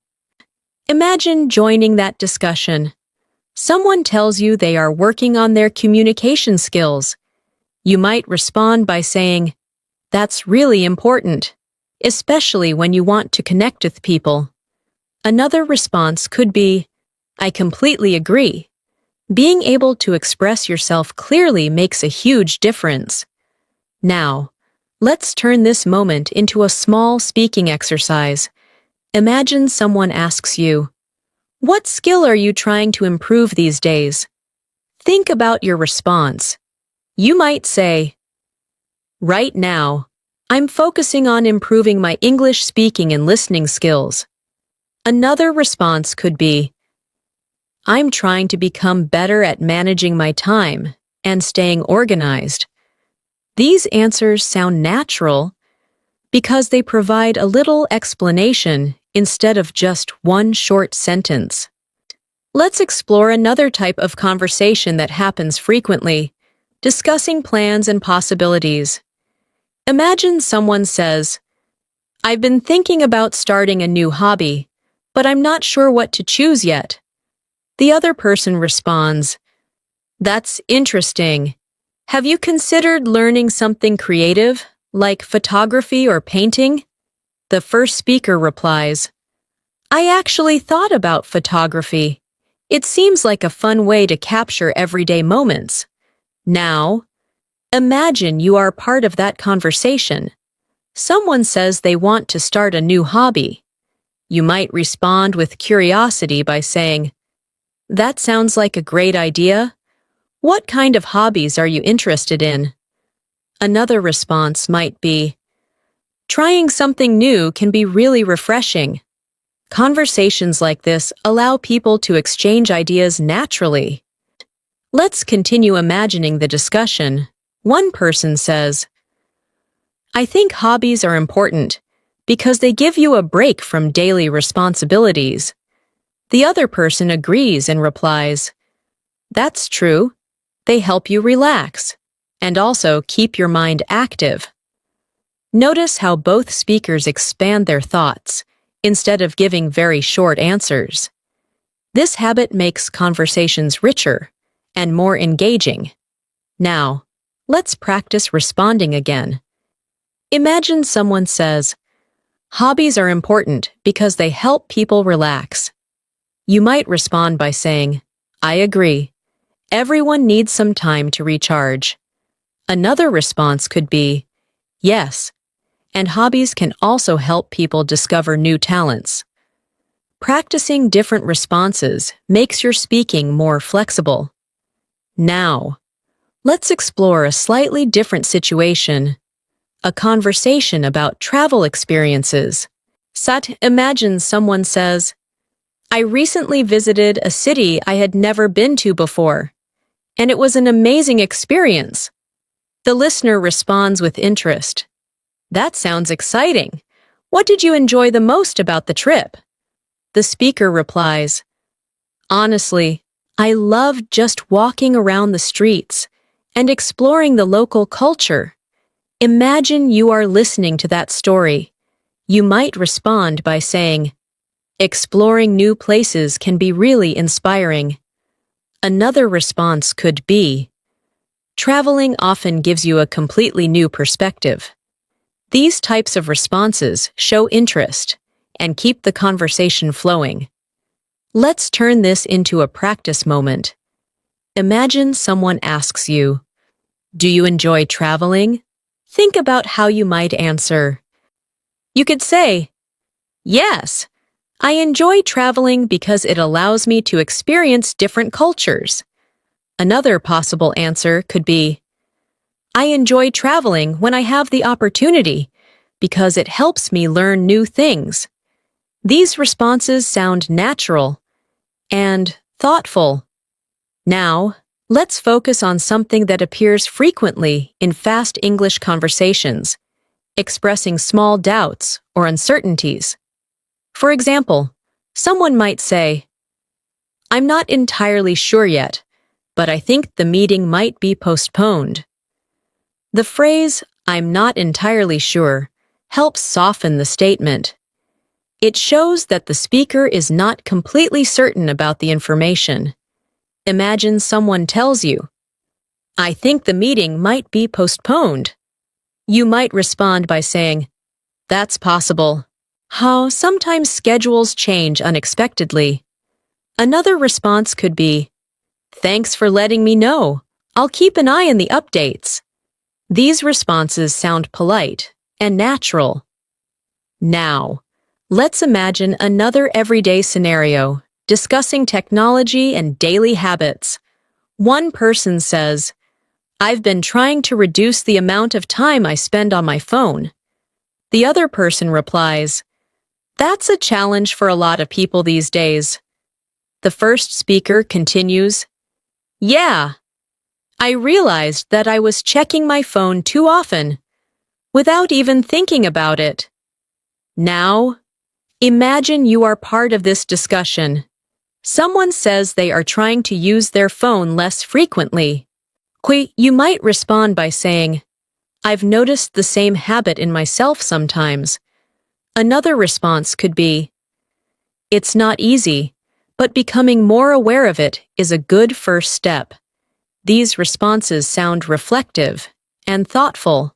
A: imagine joining that discussion. Someone tells you they are working on their communication skills. You might respond by saying, "That's really important, especially when you want to connect with people." Another response could be, "I completely agree. Being able to express yourself clearly makes a huge difference." Now, let's turn this moment into a small speaking exercise. Imagine someone asks you, "What skill are you trying to improve these days?" Think about your response. You might say, "Right now, I'm focusing on improving my English speaking and listening skills." Another response could be, "I'm trying to become better at managing my time and staying organized." These answers sound natural because they provide a little explanation instead of just one short sentence. Let's explore another type of conversation that happens frequently, discussing plans and possibilities. Imagine someone says, "I've been thinking about starting a new hobby, but I'm not sure what to choose yet." The other person responds, "That's interesting. Have you considered learning something creative, like photography or painting?" The first speaker replies, "I actually thought about photography. It seems like a fun way to capture everyday moments." Now, imagine you are part of that conversation. Someone says they want to start a new hobby. You might respond with curiosity by saying, "That sounds like a great idea. What kind of hobbies are you interested in?" Another response might be, "Trying something new can be really refreshing." Conversations like this allow people to exchange ideas naturally. Let's continue imagining the discussion. One person says, "I think hobbies are important because they give you a break from daily responsibilities." The other person agrees and replies, "That's true. They help you relax and also keep your mind active." Notice how both speakers expand their thoughts instead of giving very short answers. This habit makes conversations richer and more engaging. Now, let's practice responding again. Imagine someone says, "Hobbies are important because they help people relax." You might respond by saying, "I agree. Everyone needs some time to recharge." Another response could be, "Yes, and hobbies can also help people discover new talents." Practicing different responses makes your speaking more flexible. Now, let's explore a slightly different situation, a conversation about travel experiences. Imagine someone says, "I recently visited a city I had never been to before, and it was an amazing experience." The listener responds with interest. "That sounds exciting. What did you enjoy the most about the trip?" The speaker replies, "Honestly, I loved just walking around the streets and exploring the local culture." Imagine you are listening to that story. You might respond by saying, "Exploring new places can be really inspiring." Another response could be, "Traveling often gives you a completely new perspective." These types of responses show interest and keep the conversation flowing. Let's turn this into a practice moment. Imagine someone asks you, "Do you enjoy traveling?" Think about how you might answer. You could say, "Yes, I enjoy traveling because it allows me to experience different cultures." Another possible answer could be, "I enjoy traveling when I have the opportunity because it helps me learn new things." These responses sound natural and thoughtful. Now, let's focus on something that appears frequently in fast English conversations, expressing small doubts or uncertainties. For example, someone might say, "I'm not entirely sure yet, but I think the meeting might be postponed." The phrase, "I'm not entirely sure," helps soften the statement. It shows that the speaker is not completely certain about the information. Imagine someone tells you, "I think the meeting might be postponed." You might respond by saying, "That's possible. How sometimes schedules change unexpectedly." Another response could be, "Thanks for letting me know. I'll keep an eye on the updates." These responses sound polite and natural. Now, let's imagine another everyday scenario, discussing technology and daily habits. One person says, "I've been trying to reduce the amount of time I spend on my phone." The other person replies, "That's a challenge for a lot of people these days." The first speaker continues, "Yeah, I realized that I was checking my phone too often, without even thinking about it." Now, Imagine you are part of this discussion. Someone says they are trying to use their phone less frequently. You might respond by saying, I've noticed the same habit in myself sometimes. Another response could be, it's not easy, but becoming more aware of it is a good first step. These responses sound reflective and thoughtful.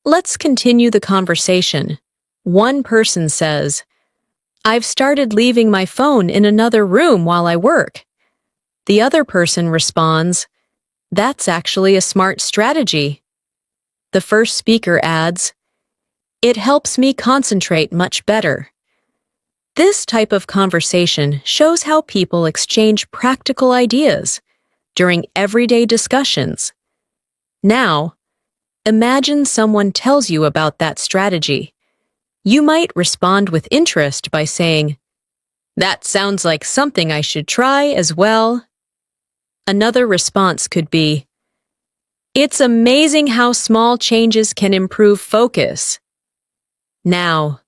A: Let's continue the conversation. One person says, I've started leaving my phone in another room while I work. The other person responds, that's actually a smart strategy. The first speaker adds, it helps me concentrate much better. This type of conversation shows how people exchange practical ideas during everyday discussions. Now, imagine someone tells you about that strategy. You might respond with interest by saying, that sounds like something I should try as well. Another response could be, it's amazing how small changes can improve focus. Now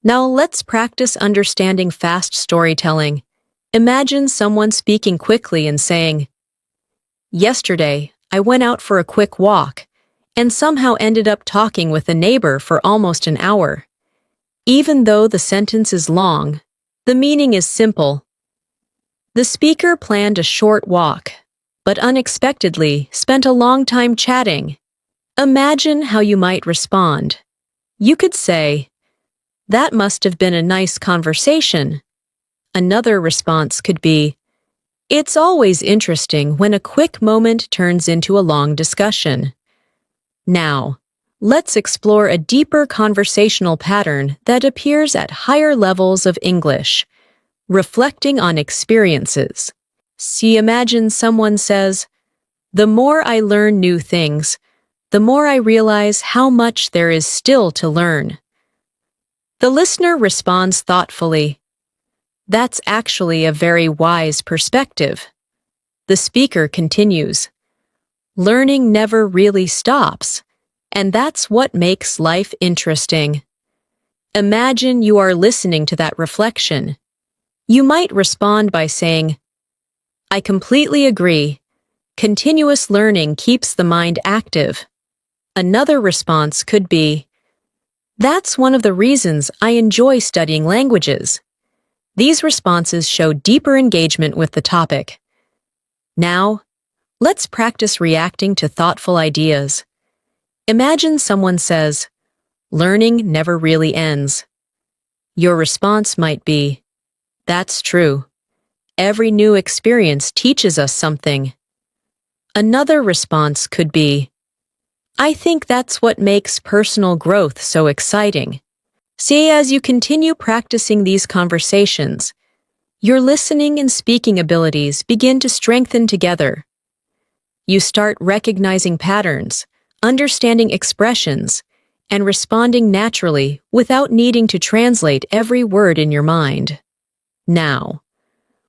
A: let's practice understanding fast storytelling. Imagine someone speaking quickly and saying, yesterday, I went out for a quick walk and somehow ended up talking with a neighbor for almost an hour. Even though the sentence is long, the meaning is simple. The speaker planned a short walk, but unexpectedly spent a long time chatting. Imagine how you might respond. You could say, that must have been a nice conversation. Another response could be, it's always interesting when a quick moment turns into a long discussion. Now, let's explore a deeper conversational pattern that appears at higher levels of English, reflecting on experiences. Imagine someone says, the more I learn new things, the more I realize how much there is still to learn. The listener responds thoughtfully, that's actually a very wise perspective. The speaker continues, learning never really stops, and that's what makes life interesting. Imagine you are listening to that reflection. You might respond by saying, I completely agree. Continuous learning keeps the mind active. Another response could be, that's one of the reasons I enjoy studying languages. These responses show deeper engagement with the topic. Now, let's practice reacting to thoughtful ideas. Imagine someone says, learning never really ends. Your response might be, that's true. Every new experience teaches us something. Another response could be, I think that's what makes personal growth so exciting. As you continue practicing these conversations, your listening and speaking abilities begin to strengthen together. You start recognizing patterns, understanding expressions, and responding naturally without needing to translate every word in your mind. Now,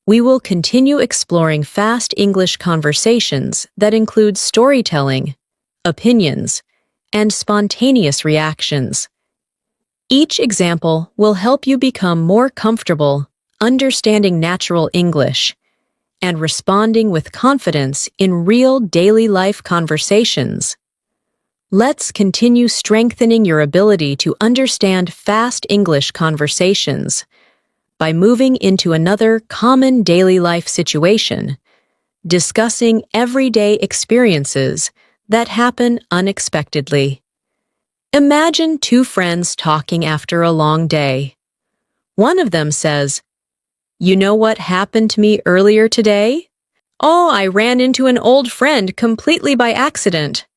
A: we will continue exploring fast English conversations that include storytelling, opinions, and spontaneous reactions. Each example will help you become more comfortable understanding natural English and responding with confidence in real daily life conversations. Let's continue strengthening your ability to understand fast English conversations by moving into another common daily life situation, discussing everyday experiences that happen unexpectedly. Imagine two friends talking after a long day. One of them says, you know what happened to me earlier today? Oh, I ran into an old friend completely by accident.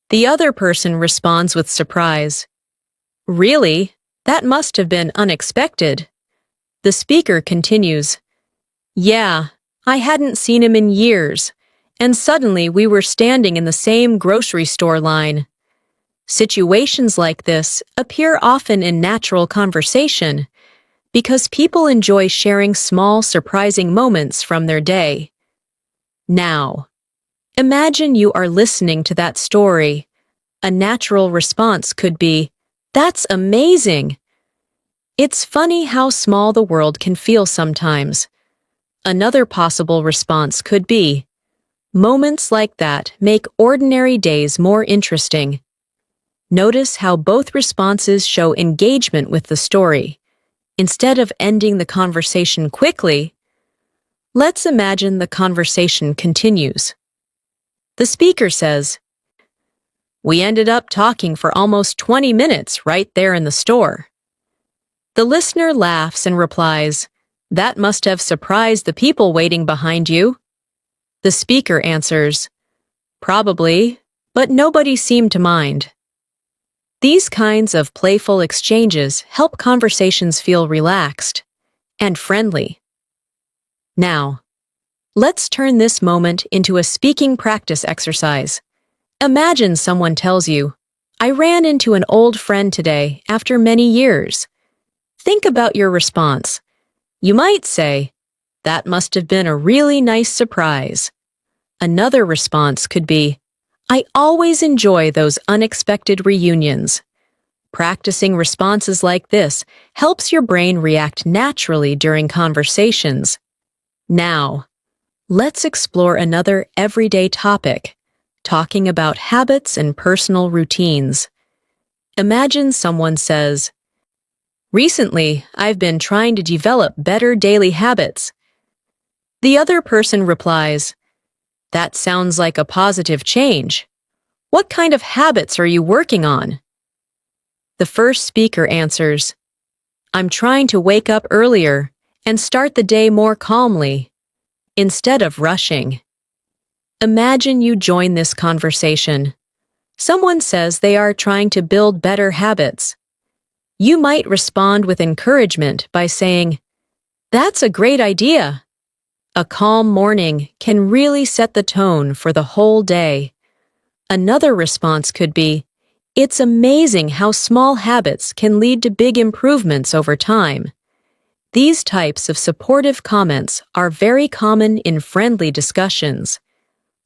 A: The other person responds with surprise. Really? That must have been unexpected. The speaker continues, yeah, I hadn't seen him in years, and suddenly we were standing in the same grocery store line. Situations like this appear often in natural conversation because people enjoy sharing small, surprising moments from their day. Now, imagine you are listening to that story. A natural response could be, that's amazing. It's funny how small the world can feel sometimes. Another possible response could be, moments like that make ordinary days more interesting. Notice how both responses show engagement with the story. Instead of ending the conversation quickly, let's imagine the conversation continues. The speaker says, "We ended up talking for almost 20 minutes right there in the store." The listener laughs and replies, "That must have surprised the people waiting behind you." The speaker answers, "Probably, but nobody seemed to mind." These kinds of playful exchanges help conversations feel relaxed and friendly. Now, let's turn this moment into a speaking practice exercise. Imagine someone tells you, "I ran into an old friend today after many years." Think about your response. You might say, "That must have been a really nice surprise." Another response could be, "I always enjoy those unexpected reunions." Practicing responses like this helps your brain react naturally during conversations. Now, let's explore another everyday topic, talking about habits and personal routines. Imagine someone says, "Recently, I've been trying to develop better daily habits." The other person replies, "That sounds like a positive change. What kind of habits are you working on?" The first speaker answers, "I'm trying to wake up earlier and start the day more calmly, instead of rushing." Imagine you join this conversation. Someone says they are trying to build better habits. You might respond with encouragement by saying, "That's a great idea." A calm morning can really set the tone for the whole day. Another response could be, "It's amazing how small habits can lead to big improvements over time." These types of supportive comments are very common in friendly discussions.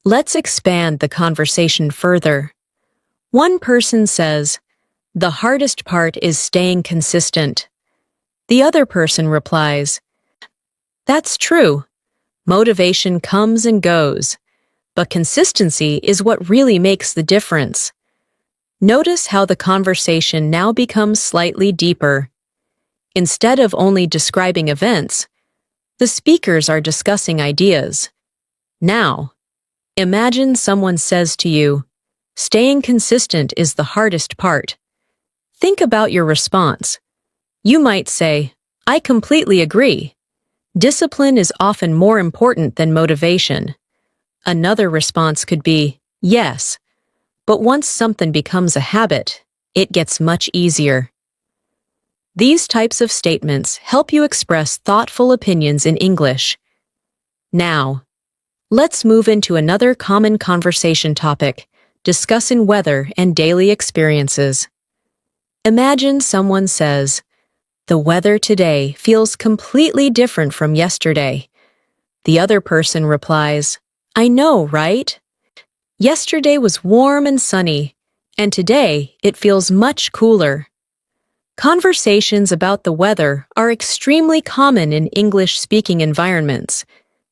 A: Let's expand the conversation further. One person says, "The hardest part is staying consistent." The other person replies, "That's true. Motivation comes and goes, but consistency is what really makes the difference." Notice how the conversation now becomes slightly deeper. Instead of only describing events, the speakers are discussing ideas. Now, imagine someone says to you, "Staying consistent is the hardest part." Think about your response. You might say, "I completely agree. Discipline is often more important than motivation." Another response could be, "Yes, but once something becomes a habit, it gets much easier." These types of statements help you express thoughtful opinions in English. Now, let's move into another common conversation topic, discussing weather and daily experiences. Imagine someone says, "The weather today feels completely different from yesterday." The other person replies, "I know, right? Yesterday was warm and sunny, and today it feels much cooler." Conversations about the weather are extremely common in English-speaking environments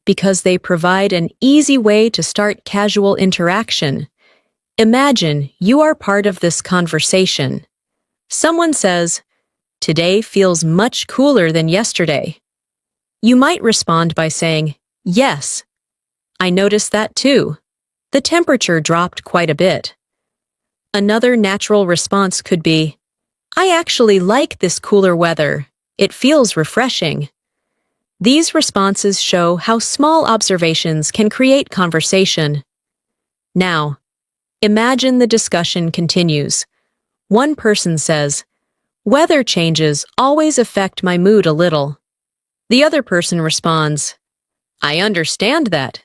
A: because they provide an easy way to start casual interaction. Imagine you are part of this conversation. Someone says, "Today feels much cooler than yesterday." You might respond by saying, "Yes, I noticed that too. The temperature dropped quite a bit." Another natural response could be, "I actually like this cooler weather. It feels refreshing." These responses show how small observations can create conversation. Now, imagine the discussion continues. One person says, "Weather changes always affect my mood a little." The other person responds, "I understand that.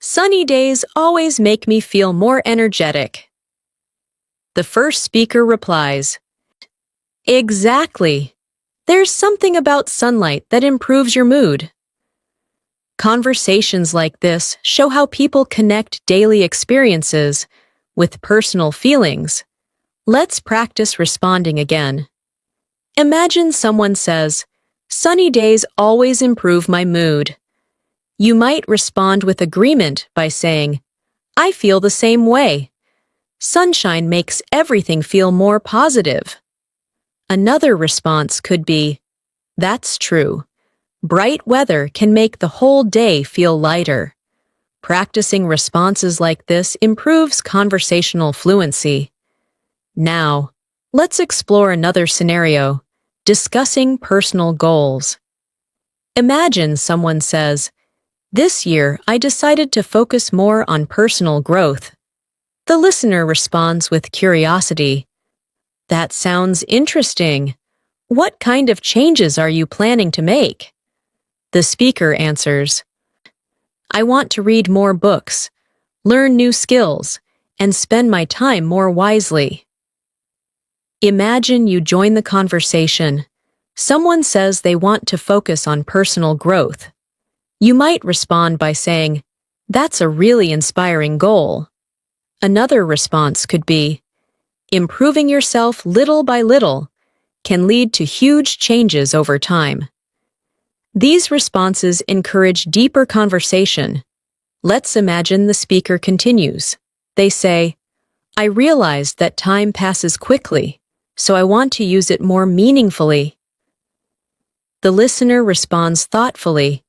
A: Sunny days always make me feel more energetic." The first speaker replies, "Exactly. There's something about sunlight that improves your mood." Conversations like this show how people connect daily experiences with personal feelings. Let's practice responding again. Imagine someone says, "Sunny days always improve my mood." You might respond with agreement by saying, "I feel the same way. Sunshine makes everything feel more positive." Another response could be, "That's true. Bright weather can make the whole day feel lighter." Practicing responses like this improves conversational fluency. Now, let's explore another scenario, discussing personal goals. Imagine someone says, "This year I decided to focus more on personal growth." The listener responds with curiosity. "That sounds interesting. What kind of changes are you planning to make?" The speaker answers, "I want to read more books, learn new skills, and spend my time more wisely." Imagine you join the conversation. Someone says they want to focus on personal growth. You might respond by saying, "That's a really inspiring goal." Another response could be, "Improving yourself little by little can lead to huge changes over time." These responses encourage deeper conversation. Let's imagine the speaker continues. They say, "I realized that time passes quickly, so I want to use it more meaningfully." The listener responds thoughtfully,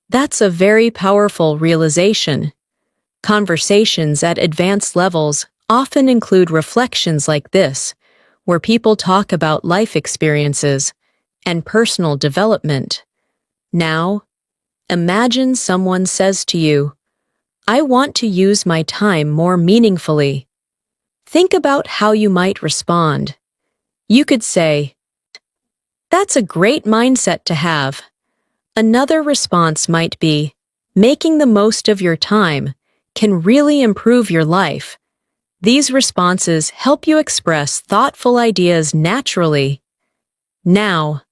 A: "That's a very powerful realization." Conversations at advanced levels often include reflections like this, where people talk about life experiences and personal development. Now, imagine someone says to you, "I want to use my time more meaningfully." Think about how you might respond. You could say, "That's a great mindset to have." Another response might be, "Making the most of your time can really improve your life." These responses help you express thoughtful ideas naturally. Now,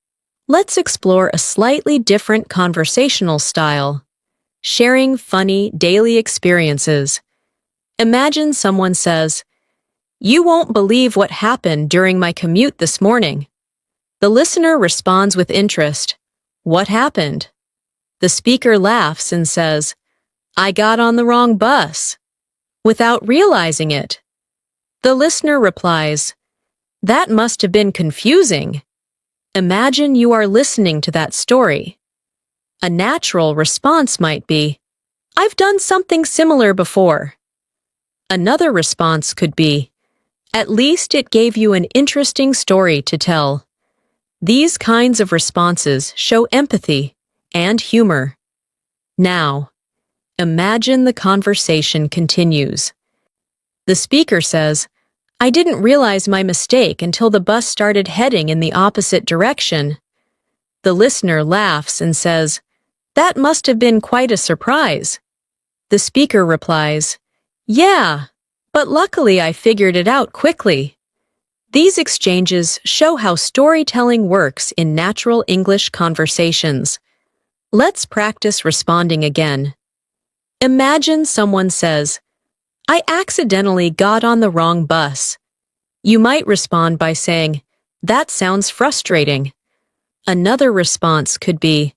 A: let's explore a slightly different conversational style, sharing funny daily experiences. Imagine someone says, "You won't believe what happened during my commute this morning." The listener responds with interest, "What happened?" The speaker laughs and says, "I got on the wrong bus," without realizing it. The listener replies, "That must have been confusing." Imagine you are listening to that story. A natural response might be, "I've done something similar before." Another response could be, "At least it gave you an interesting story to tell." These kinds of responses show empathy and humor. Now, imagine the conversation continues. The speaker says, "I didn't realize my mistake until the bus started heading in the opposite direction." The listener laughs and says, "That must have been quite a surprise." The speaker replies, "Yeah, but luckily I figured it out quickly." These exchanges show how storytelling works in natural English conversations. Let's practice responding again. Imagine someone says, "I accidentally got on the wrong bus." You might respond by saying, "That sounds frustrating." Another response could be,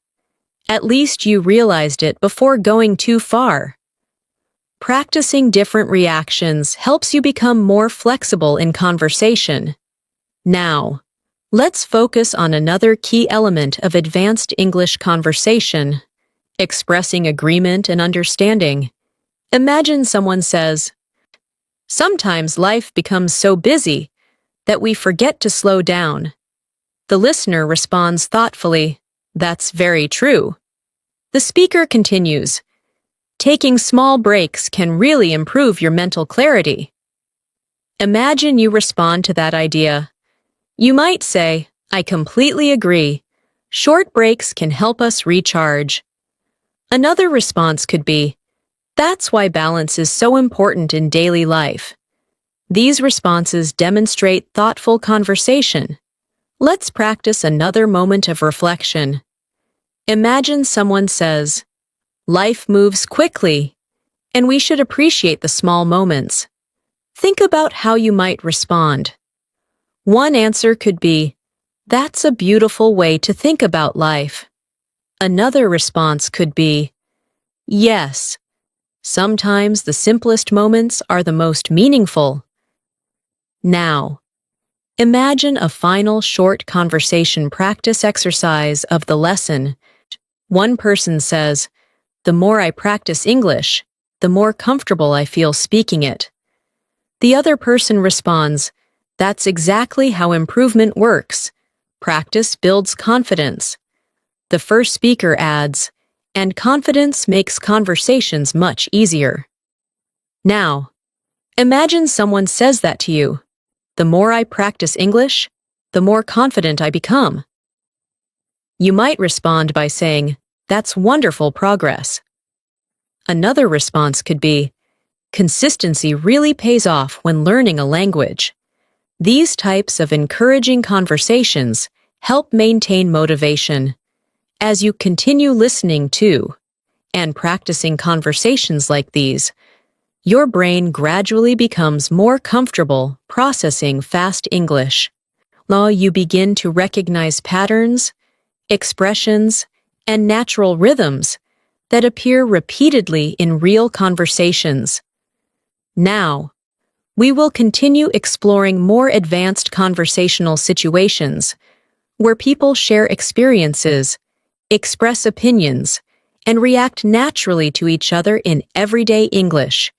A: "At least you realized it before going too far." Practicing different reactions helps you become more flexible in conversation. Now, let's focus on another key element of advanced English conversation, expressing agreement and understanding. Imagine someone says, "Sometimes life becomes so busy that we forget to slow down." The listener responds thoughtfully, "That's very true." The speaker continues, "Taking small breaks can really improve your mental clarity." Imagine you respond to that idea. You might say, "I completely agree. Short breaks can help us recharge." Another response could be, "That's why balance is so important in daily life." These responses demonstrate thoughtful conversation. Let's practice another moment of reflection. Imagine someone says, "Life moves quickly, and we should appreciate the small moments." Think about how you might respond. One answer could be, That's a beautiful way to think about life. Another response could be, yes, sometimes the simplest moments are the most meaningful. Now, imagine a final short conversation practice exercise of the lesson. One person says, "The more I practice English, the more comfortable I feel speaking it." The other person responds, "That's exactly how improvement works. Practice builds confidence." The first speaker adds, "And confidence makes conversations much easier." Now, imagine someone says that to you. "The more I practice English, the more confident I become." You might respond by saying, "That's wonderful progress." Another response could be, "Consistency really pays off when learning a language." These types of encouraging conversations help maintain motivation. As you continue listening to and practicing conversations like these, your brain gradually becomes more comfortable processing fast English. Now you begin to recognize patterns, expressions, and natural rhythms that appear repeatedly in real conversations. Now, we will continue exploring more advanced conversational situations where people share experiences, express opinions, and react naturally to each other in everyday English.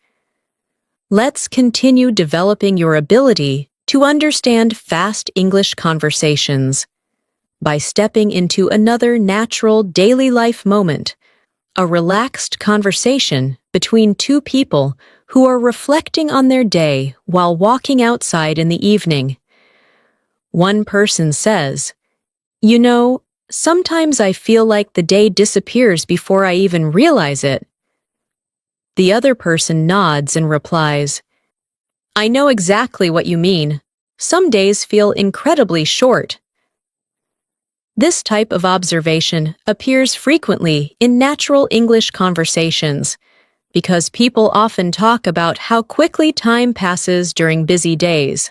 A: Let's continue developing your ability to understand fast English conversations by stepping into another natural daily life moment, a relaxed conversation between two people who are reflecting on their day while walking outside in the evening. One person says, "You know, sometimes I feel like the day disappears before I even realize it." The other person nods and replies, "I know exactly what you mean. Some days feel incredibly short." This type of observation appears frequently in natural English conversations because people often talk about how quickly time passes during busy days.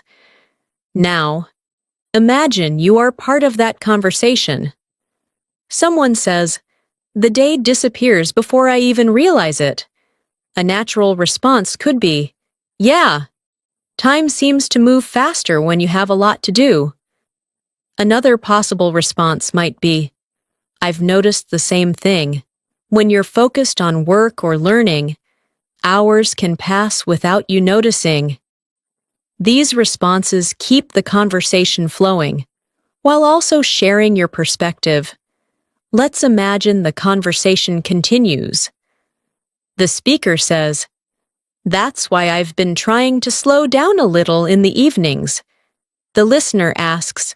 A: Now, imagine you are part of that conversation. Someone says, "The day disappears before I even realize it." A natural response could be, "Yeah, time seems to move faster when you have a lot to do." Another possible response might be, "I've noticed the same thing. When you're focused on work or learning, hours can pass without you noticing." These responses keep the conversation flowing, while also sharing your perspective. Let's imagine the conversation continues. The speaker says, "That's why I've been trying to slow down a little in the evenings." The listener asks,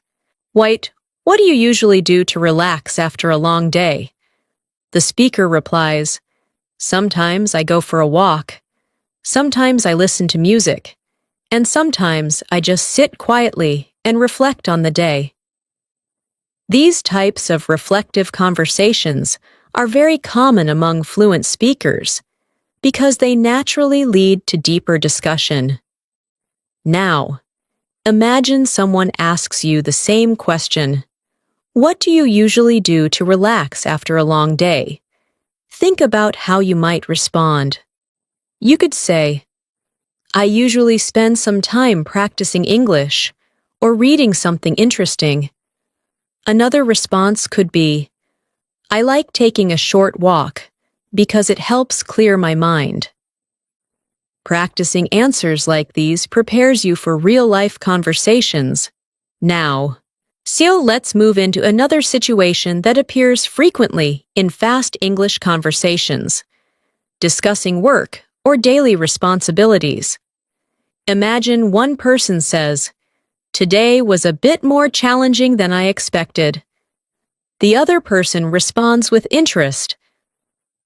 A: "White, what do you usually do to relax after a long day?" The speaker replies, "Sometimes I go for a walk. Sometimes I listen to music. And sometimes I just sit quietly and reflect on the day." These types of reflective conversations are very common among fluent speakers because they naturally lead to deeper discussion. Now, imagine someone asks you the same question. What do you usually do to relax after a long day? Think about how you might respond. You could say, "I usually spend some time practicing English or reading something interesting." Another response could be, "I like taking a short walk because it helps clear my mind." Practicing answers like these prepares you for real-life conversations. Now, let's move into another situation that appears frequently in fast English conversations, discussing work or daily responsibilities. Imagine one person says, "Today was a bit more challenging than I expected." The other person responds with interest,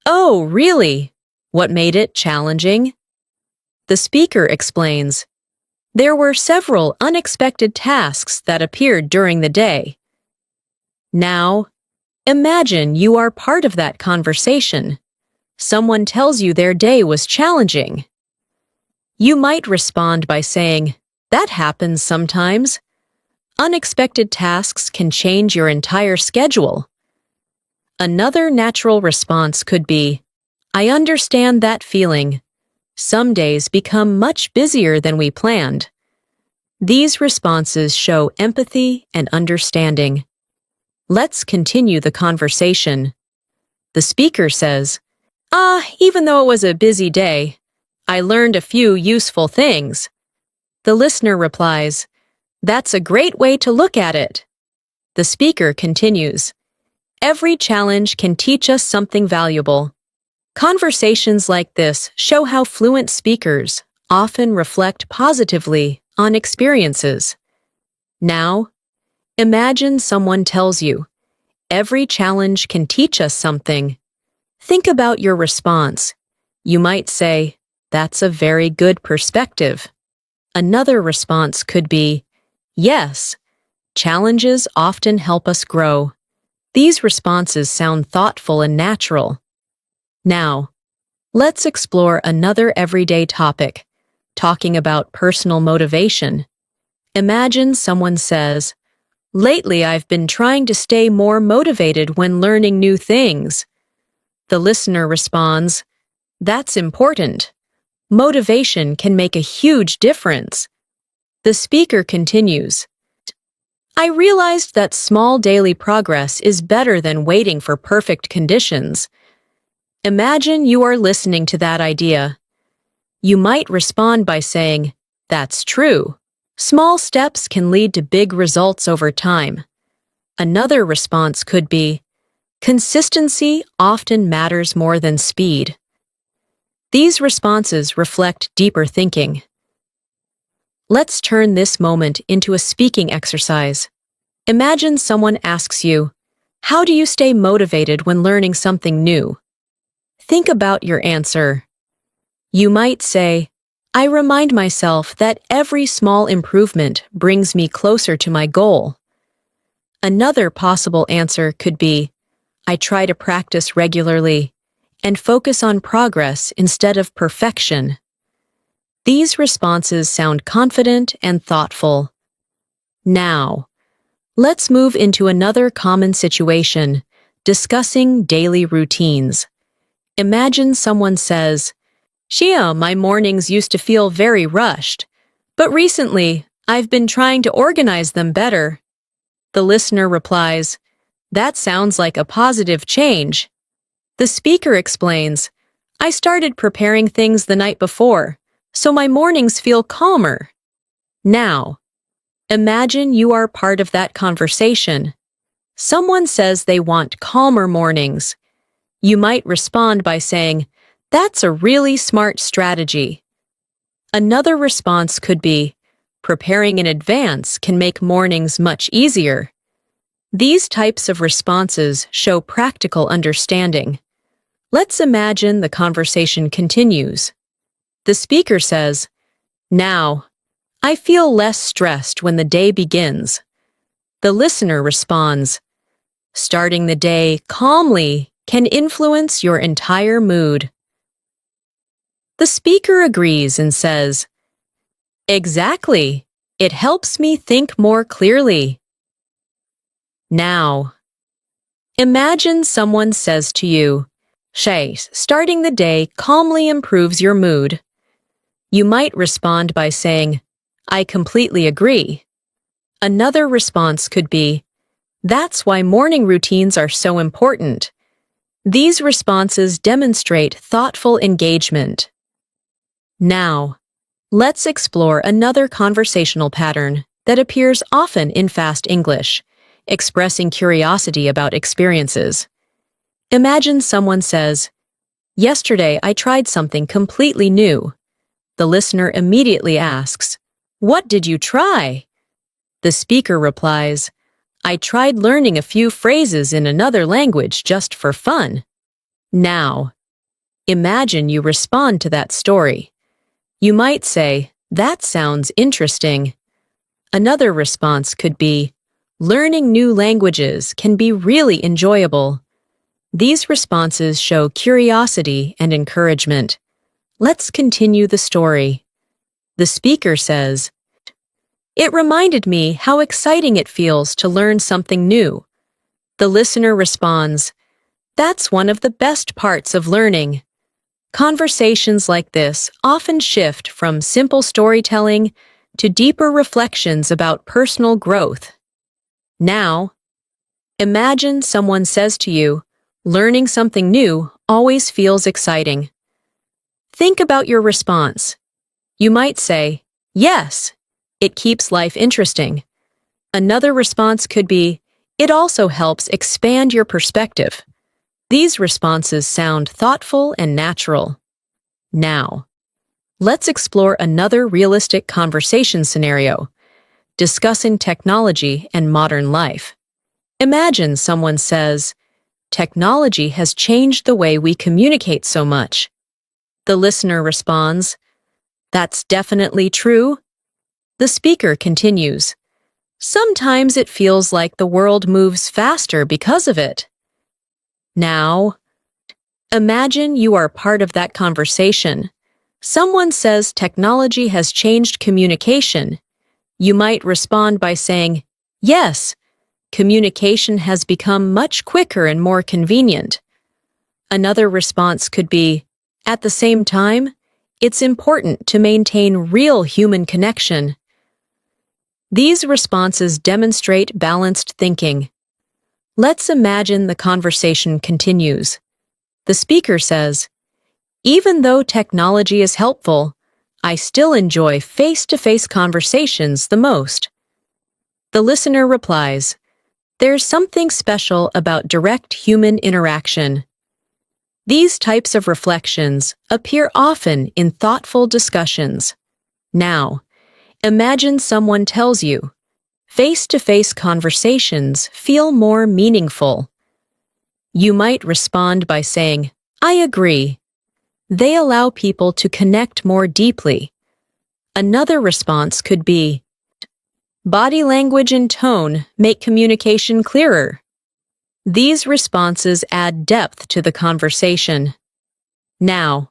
A: "Oh, really? What made it challenging?" The speaker explains, "There were several unexpected tasks that appeared during the day." Now, imagine you are part of that conversation. Someone tells you their day was challenging. You might respond by saying, "That happens sometimes." Unexpected tasks can change your entire schedule. Another natural response could be, I understand that feeling. Some days become much busier than we planned. These responses show empathy and understanding. Let's continue the conversation. The speaker says, even though it was a busy day, I learned a few useful things. The listener replies, that's a great way to look at it. The speaker continues, every challenge can teach us something valuable. Conversations like this show how fluent speakers often reflect positively on experiences. Now, imagine someone tells you, every challenge can teach us something. Think about your response. You might say, that's a very good perspective. Another response could be, yes, challenges often help us grow. These responses sound thoughtful and natural. Now, let's explore another everyday topic, talking about personal motivation. Imagine someone says, lately I've been trying to stay more motivated when learning new things. The listener responds, that's important. Motivation can make a huge difference. The speaker continues, I realized that small daily progress is better than waiting for perfect conditions. Imagine you are listening to that idea. You might respond by saying, that's true. Small steps can lead to big results over time. Another response could be, consistency often matters more than speed. These responses reflect deeper thinking. Let's turn this moment into a speaking exercise. Imagine someone asks you, how do you stay motivated when learning something new? Think about your answer. You might say, I remind myself that every small improvement brings me closer to my goal. Another possible answer could be, I try to practice regularly and focus on progress instead of perfection. These responses sound confident and thoughtful. Now, let's move into another common situation, discussing daily routines. Imagine someone says, Shia, my mornings used to feel very rushed, but recently I've been trying to organize them better. The listener replies, that sounds like a positive change. The speaker explains, I started preparing things the night before, so my mornings feel calmer. Now, imagine you are part of that conversation. Someone says they want calmer mornings. You might respond by saying, that's a really smart strategy. Another response could be, preparing in advance can make mornings much easier. These types of responses show practical understanding. Let's imagine the conversation continues. The speaker says, now, I feel less stressed when the day begins. The listener responds, starting the day calmly can influence your entire mood. The speaker agrees and says, exactly, it helps me think more clearly. Now, imagine someone says to you, Shay, starting the day calmly improves your mood. You might respond by saying, I completely agree. Another response could be, that's why morning routines are so important. These responses demonstrate thoughtful engagement. Now, let's explore another conversational pattern that appears often in fast English, expressing curiosity about experiences. Imagine someone says, yesterday I tried something completely new. The listener immediately asks, what did you try? The speaker replies, I tried learning a few phrases in another language just for fun. Now, imagine you respond to that story. You might say, that sounds interesting. Another response could be, learning new languages can be really enjoyable. These responses show curiosity and encouragement. Let's continue the story. The speaker says, It reminded me how exciting it feels to learn something new. The listener responds, "That's one of the best parts of learning." Conversations like this often shift from simple storytelling to deeper reflections about personal growth. Now, imagine someone says to you, "Learning something new always feels exciting." Think about your response. You might say, "Yes, it keeps life interesting." Another response could be, "It also helps expand your perspective." These responses sound thoughtful and natural. Now, let's explore another realistic conversation scenario, discussing technology and modern life. Imagine someone says, "Technology has changed the way we communicate so much." The listener responds, "That's definitely true." The speaker continues, "Sometimes it feels like the world moves faster because of it." Now, imagine you are part of that conversation. Someone says technology has changed communication. You might respond by saying, "Yes, communication has become much quicker and more convenient." Another response could be, "At the same time, it's important to maintain real human connection." These responses demonstrate balanced thinking. Let's imagine the conversation continues. The speaker says, "Even though technology is helpful, I still enjoy face-to-face conversations the most." The listener replies, "There's something special about direct human interaction." These types of reflections appear often in thoughtful discussions. Now, imagine someone tells you, "Face-to-face conversations feel more meaningful." You might respond by saying, "I agree." They allow people to connect more deeply. Another response could be, "Body language and tone make communication clearer." These responses add depth to the conversation. Now,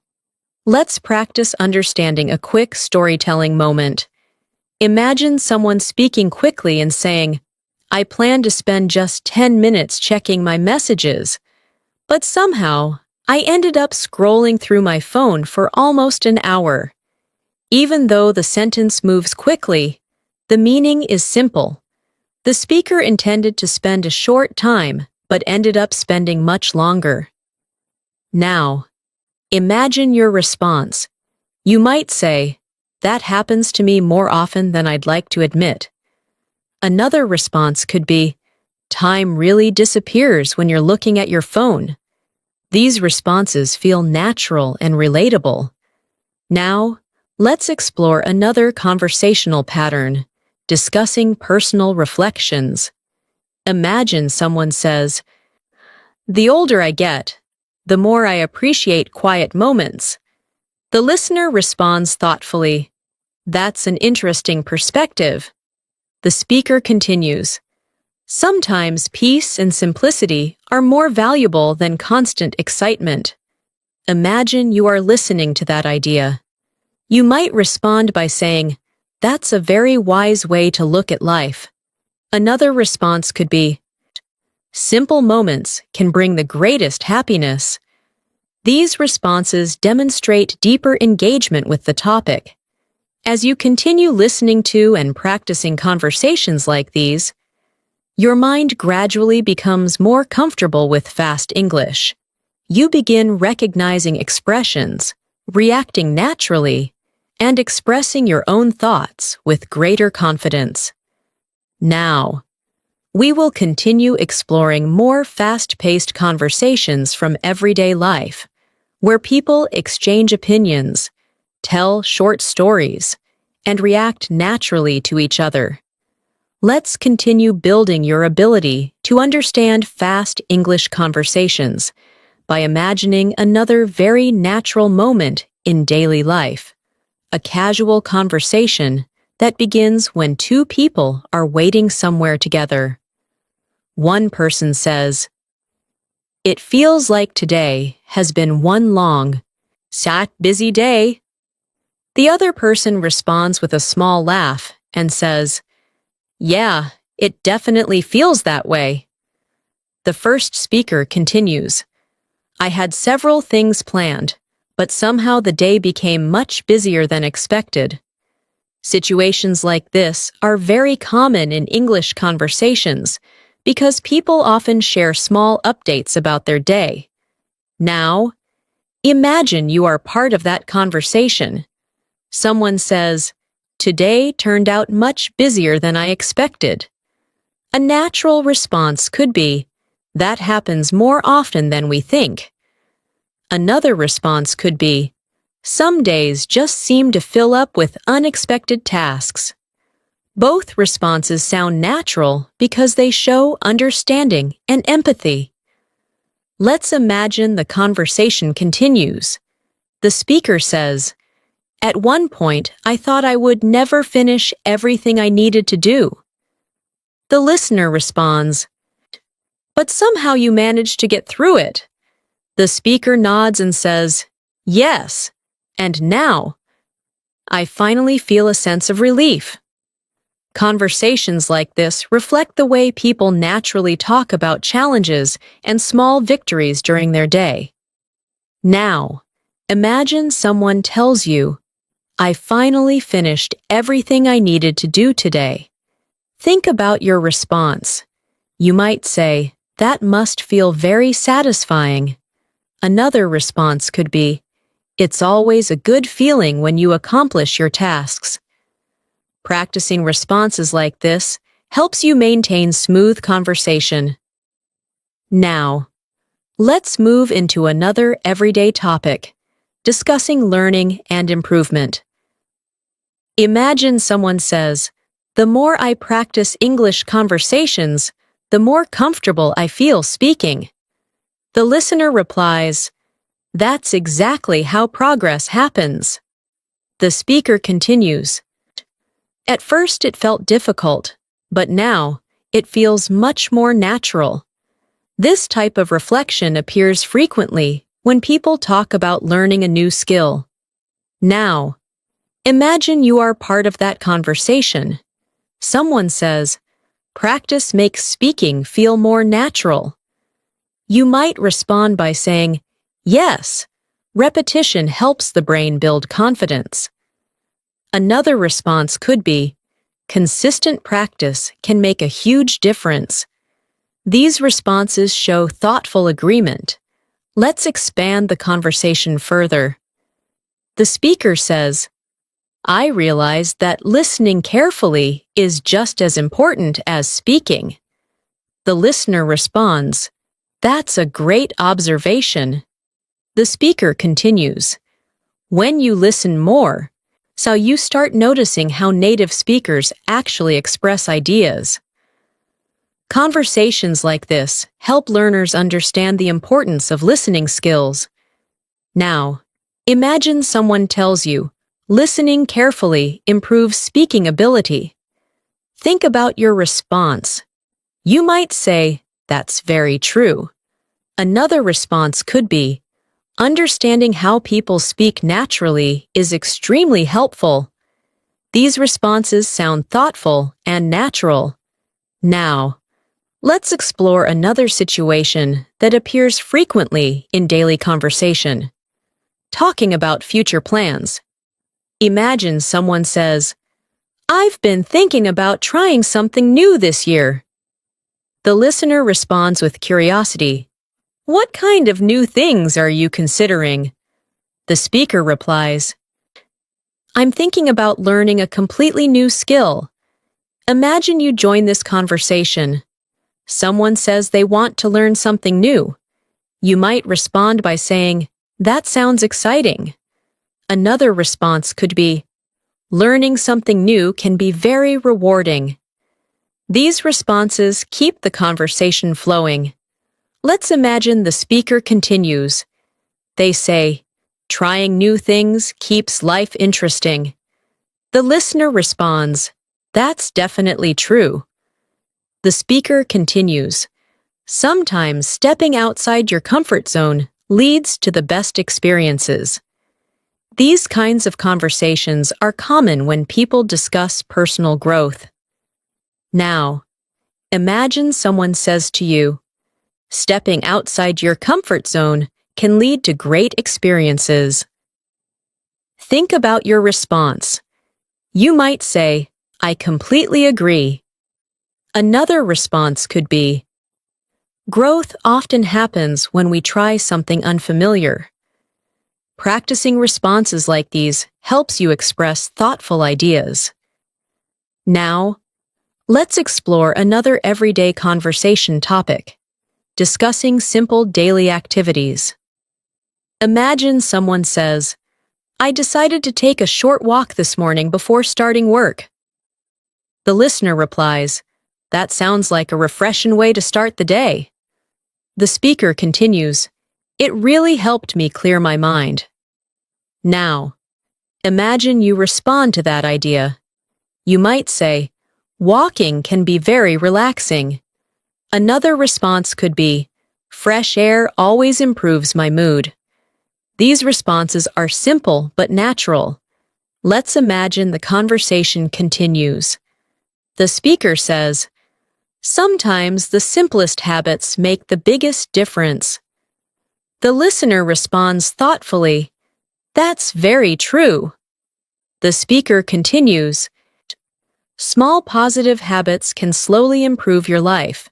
A: let's practice understanding a quick storytelling moment. Imagine someone speaking quickly and saying, "I plan to spend just 10 minutes checking my messages, but somehow I ended up scrolling through my phone for almost an hour." Even though the sentence moves quickly, the meaning is simple. The speaker intended to spend a short time, but ended up spending much longer. Now, imagine your response. You might say, "That happens to me more often than I'd like to admit." Another response could be, "Time really disappears when you're looking at your phone." These responses feel natural and relatable. Now, let's explore another conversational pattern, discussing personal reflections. Imagine someone says, "The older I get, the more I appreciate quiet moments." The listener responds thoughtfully, "That's an interesting perspective." The speaker continues, "Sometimes peace and simplicity are more valuable than constant excitement." Imagine you are listening to that idea. You might respond by saying, "That's a very wise way to look at life." Another response could be, "Simple moments can bring the greatest happiness." These responses demonstrate deeper engagement with the topic. As you continue listening to and practicing conversations like these, your mind gradually becomes more comfortable with fast English. You begin recognizing expressions, reacting naturally, and expressing your own thoughts with greater confidence. Now, we will continue exploring more fast-paced conversations from everyday life, where people exchange opinions, tell short stories, and react naturally to each other. Let's continue building your ability to understand fast English conversations by imagining another very natural moment in daily life, a casual conversation that begins when two people are waiting somewhere together. One person says, "It feels like today has been one long, busy day." The other person responds with a small laugh and says, "Yeah, it definitely feels that way." The first speaker continues, "I had several things planned, but somehow the day became much busier than expected." Situations like this are very common in English conversations because people often share small updates about their day. Now, imagine you are part of that conversation. Someone says, "Today turned out much busier than I expected." A natural response could be, "That happens more often than we think." Another response could be, "Some days just seem to fill up with unexpected tasks." Both responses sound natural because they show understanding and empathy. Let's imagine the conversation continues. The speaker says, "At one point, I thought I would never finish everything I needed to do." The listener responds, "But somehow you managed to get through it." The speaker nods and says, "Yes, and now I finally feel a sense of relief." Conversations like this reflect the way people naturally talk about challenges and small victories during their day. Now, imagine someone tells you, "I finally finished everything I needed to do today." Think about your response. You might say, "That must feel very satisfying." Another response could be, "It's always a good feeling when you accomplish your tasks." Practicing responses like this helps you maintain smooth conversation. Now, let's move into another everyday topic, discussing learning and improvement. Imagine someone says, "The more I practice English conversations, the more comfortable I feel speaking." The listener replies, "That's exactly how progress happens." The speaker continues, "At first it felt difficult, but now it feels much more natural." This type of reflection appears frequently when people talk about learning a new skill. Now, imagine you are part of that conversation. Someone says, "Practice makes speaking feel more natural." You might respond by saying, "Yes, repetition helps the brain build confidence." Another response could be, "Consistent practice can make a huge difference." These responses show thoughtful agreement. Let's expand the conversation further. The speaker says, "I realized that listening carefully is just as important as speaking." The listener responds, "That's a great observation." The speaker continues, "When you listen more, so you start noticing how native speakers actually express ideas." Conversations like this help learners understand the importance of listening skills. Now, imagine someone tells you, "Listening carefully improves speaking ability." Think about your response. You might say, "That's very true." Another response could be, "Understanding how people speak naturally is extremely helpful." These responses sound thoughtful and natural. Now, let's explore another situation that appears frequently in daily conversation. Talking about future plans. Imagine someone says, "I've been thinking about trying something new this year." The listener responds with curiosity, "What kind of new things are you considering?" The speaker replies, "I'm thinking about learning a completely new skill." Imagine you join this conversation. Someone says they want to learn something new. You might respond by saying, "That sounds exciting." Another response could be, "Learning something new can be very rewarding." These responses keep the conversation flowing. Let's imagine the speaker continues. They say, "Trying new things keeps life interesting." The listener responds, "That's definitely true." The speaker continues, "Sometimes stepping outside your comfort zone leads to the best experiences." These kinds of conversations are common when people discuss personal growth. Now, imagine someone says to you, "Stepping outside your comfort zone can lead to great experiences." Think about your response. You might say, "I completely agree." Another response could be, "Growth often happens when we try something unfamiliar." Practicing responses like these helps you express thoughtful ideas. Now, let's explore another everyday conversation topic, discussing simple daily activities. Imagine someone says, "I decided to take a short walk this morning before starting work." The listener replies, "That sounds like a refreshing way to start the day." The speaker continues, "It really helped me clear my mind." Now, imagine you respond to that idea. You might say, "Walking can be very relaxing." Another response could be, "Fresh air always improves my mood." These responses are simple but natural. Let's imagine the conversation continues. The speaker says, "Sometimes the simplest habits make the biggest difference." The listener responds thoughtfully, "That's very true." The speaker continues, "Small positive habits can slowly improve your life."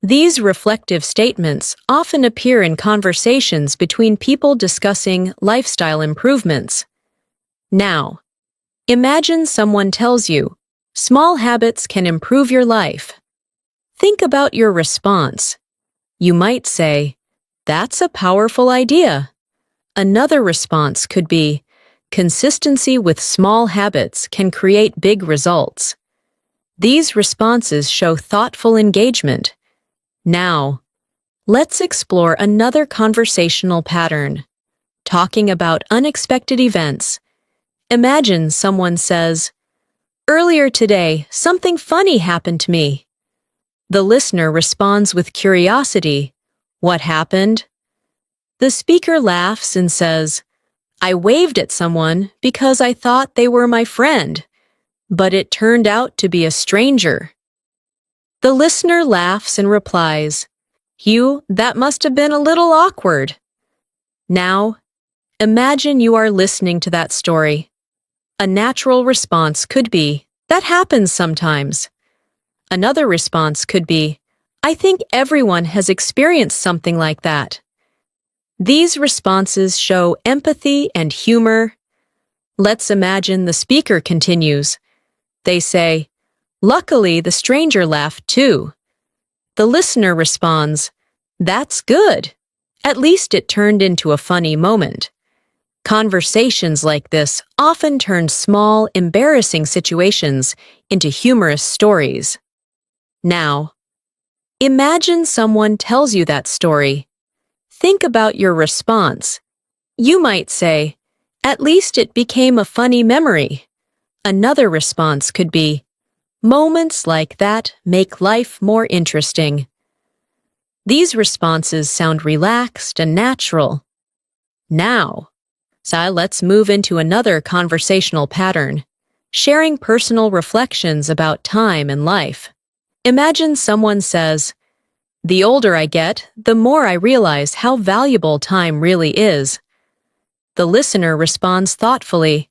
A: These reflective statements often appear in conversations between people discussing lifestyle improvements. Now, imagine someone tells you, "Small habits can improve your life." Think about your response. You might say, "That's a powerful idea." Another response could be, "Consistency with small habits can create big results." These responses show thoughtful engagement. Now, let's explore another conversational pattern, talking about unexpected events. Imagine someone says, "Earlier today, something funny happened to me." The listener responds with curiosity, "What happened?" The speaker laughs and says, "I waved at someone because I thought they were my friend, but it turned out to be a stranger." The listener laughs and replies, "Hugh, that must have been a little awkward." Now, imagine you are listening to that story. A natural response could be, "That happens sometimes." Another response could be, "I think everyone has experienced something like that." These responses show empathy and humor. Let's imagine the speaker continues. They say, "Luckily, the stranger laughed too." The listener responds, "That's good. At least it turned into a funny moment." Conversations like this often turn small, embarrassing situations into humorous stories. Now, imagine someone tells you that story. Think about your response. You might say, "At least it became a funny memory." Another response could be, "Moments like that make life more interesting." These responses sound relaxed and natural. Now, let's move into another conversational pattern, sharing personal reflections about time and life. Imagine someone says, "The older I get, the more I realize how valuable time really is." The listener responds thoughtfully,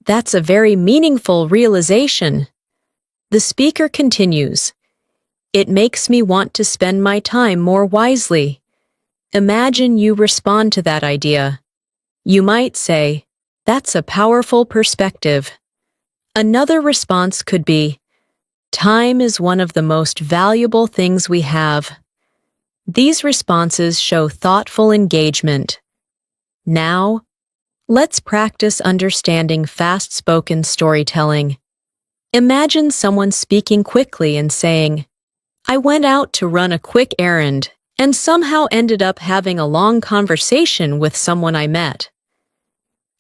A: "That's a very meaningful realization." The speaker continues, "It makes me want to spend my time more wisely." Imagine you respond to that idea. You might say, "That's a powerful perspective." Another response could be, "Time is one of the most valuable things we have." These responses show thoughtful engagement. Now, let's practice understanding fast-spoken storytelling. Imagine someone speaking quickly and saying, "I went out to run a quick errand and somehow ended up having a long conversation with someone I met."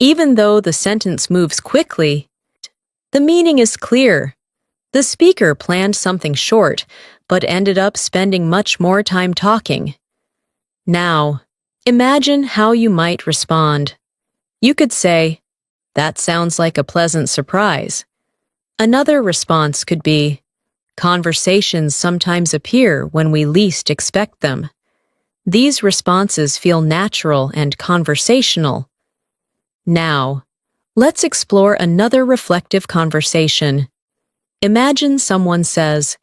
A: Even though the sentence moves quickly, the meaning is clear. The speaker planned something short, but ended up spending much more time talking. Now, imagine how you might respond. You could say, "That sounds like a pleasant surprise." Another response could be, "Conversations sometimes appear when we least expect them." These responses feel natural and conversational. Now, let's explore another reflective conversation. Imagine someone says,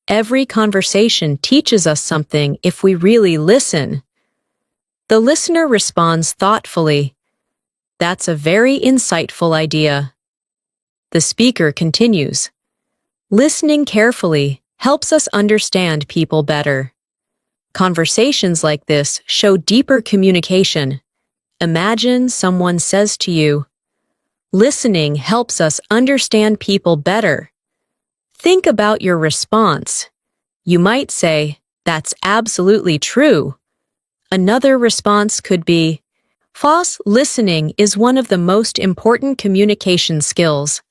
A: "Every conversation teaches us something if we really listen." The listener responds thoughtfully, "That's a very insightful idea." The speaker continues, "Listening carefully helps us understand people better." Conversations like this show deeper communication. Imagine someone says to you, "Listening helps us understand people better." Think about your response. You might say, "That's absolutely true." Another response could be, "False listening is one of the most important communication skills."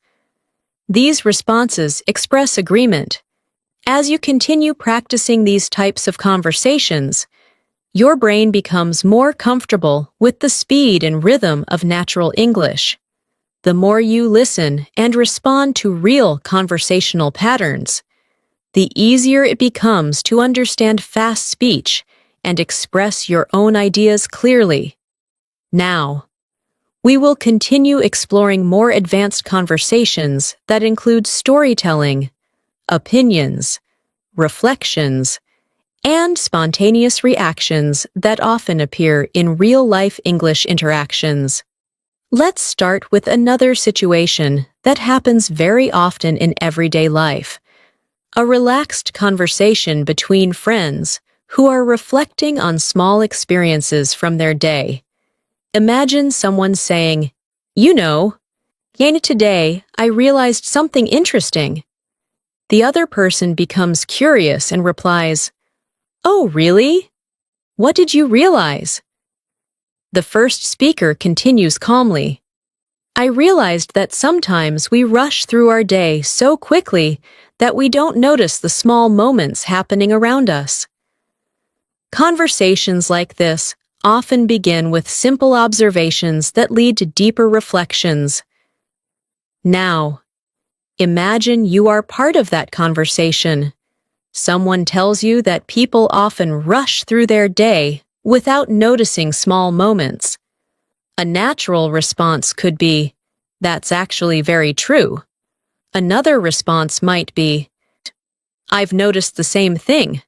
A: These responses express agreement. As you continue practicing these types of conversations, your brain becomes more comfortable with the speed and rhythm of natural English. The more you listen and respond to real conversational patterns, the easier it becomes to understand fast speech and express your own ideas clearly. Now, we will continue exploring more advanced conversations that include storytelling, opinions, reflections, and spontaneous reactions that often appear in real-life English interactions. Let's start with another situation that happens very often in everyday life. A relaxed conversation between friends who are reflecting on small experiences from their day. Imagine someone saying, "You know, today I realized something interesting." The other person becomes curious and replies, "Oh, really? What did you realize?" The first speaker continues calmly, "I realized that sometimes we rush through our day so quickly that we don't notice the small moments happening around us." Conversations like this often begin with simple observations that lead to deeper reflections. Now, imagine you are part of that conversation. Someone tells you that people often rush through their day without noticing small moments. A natural response could be, "That's actually very true." Another response might be, "I've noticed the same thing."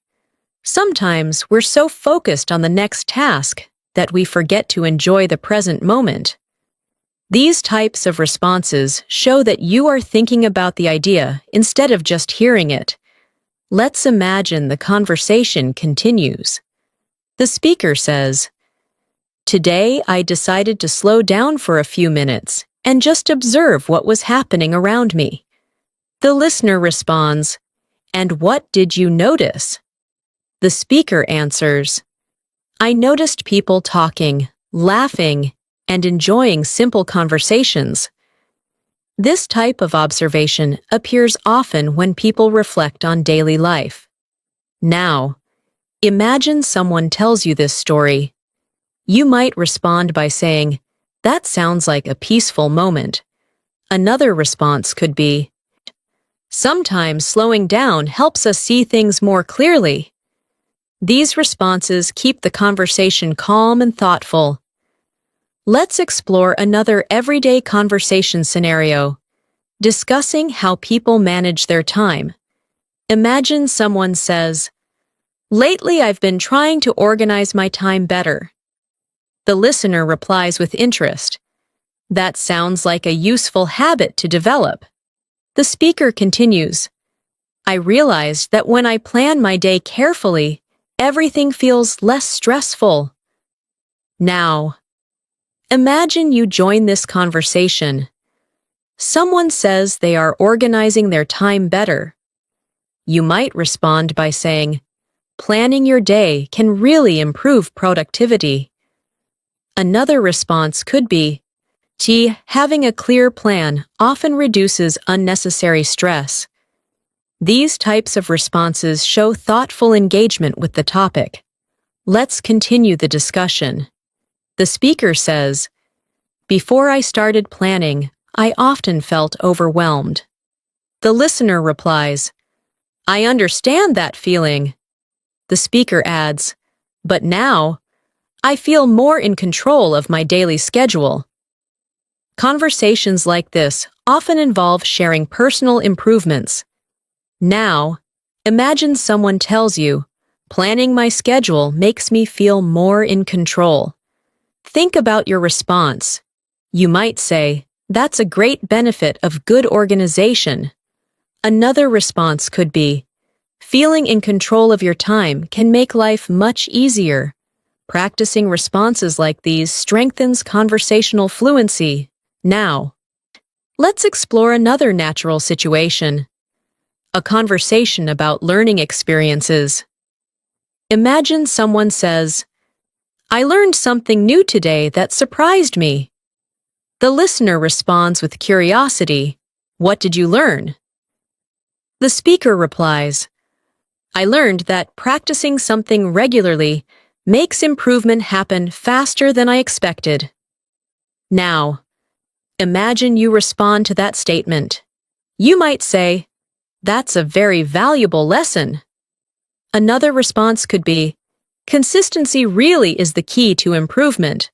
A: Sometimes we're so focused on the next task that we forget to enjoy the present moment. These types of responses show that you are thinking about the idea instead of just hearing it. Let's imagine the conversation continues. The speaker says, "Today I decided to slow down for a few minutes and just observe what was happening around me." The listener responds, "And what did you notice?" The speaker answers, "I noticed people talking, laughing, and enjoying simple conversations." This type of observation appears often when people reflect on daily life. Now, imagine someone tells you this story. You might respond by saying, "That sounds like a peaceful moment." Another response could be, "Sometimes slowing down helps us see things more clearly." These responses keep the conversation calm and thoughtful. Let's explore another everyday conversation scenario, discussing how people manage their time. Imagine someone says, "Lately I've been trying to organize my time better." The listener replies with interest, "That sounds like a useful habit to develop." The speaker continues, "I realized that when I plan my day carefully, everything feels less stressful." Now, imagine you join this conversation. Someone says they are organizing their time better. You might respond by saying, "Planning your day can really improve productivity." Another response could be, "Gee, having a clear plan often reduces unnecessary stress." These types of responses show thoughtful engagement with the topic. Let's continue the discussion. The speaker says, Before I started planning, I often felt overwhelmed. The listener replies, I understand that feeling. The speaker adds, but now, I feel more in control of my daily schedule. Conversations like this often involve sharing personal improvements. Now, imagine someone tells you, planning my schedule makes me feel more in control. Think about your response. You might say, that's a great benefit of good organization. Another response could be, feeling in control of your time can make life much easier. Practicing responses like these strengthens conversational fluency. Now, let's explore another natural situation. A conversation about learning experiences. Imagine someone says, I learned something new today that surprised me. The listener responds with curiosity, what did you learn? The speaker replies, I learned that practicing something regularly makes improvement happen faster than I expected. Now, imagine you respond to that statement. You might say, that's a very valuable lesson. Another response could be, consistency really is the key to improvement.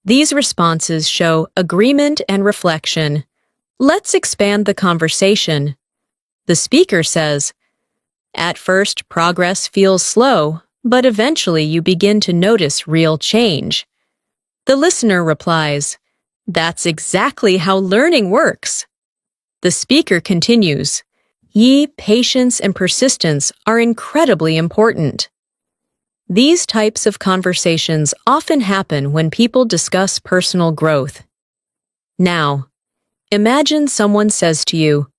A: These responses show agreement and reflection. Let's expand the conversation. The speaker says, at first, progress feels slow, but eventually you begin to notice real change. The listener replies, that's exactly how learning works. The speaker continues, patience and persistence are incredibly important. These types of conversations often happen when people discuss personal growth. Now, imagine someone says to you,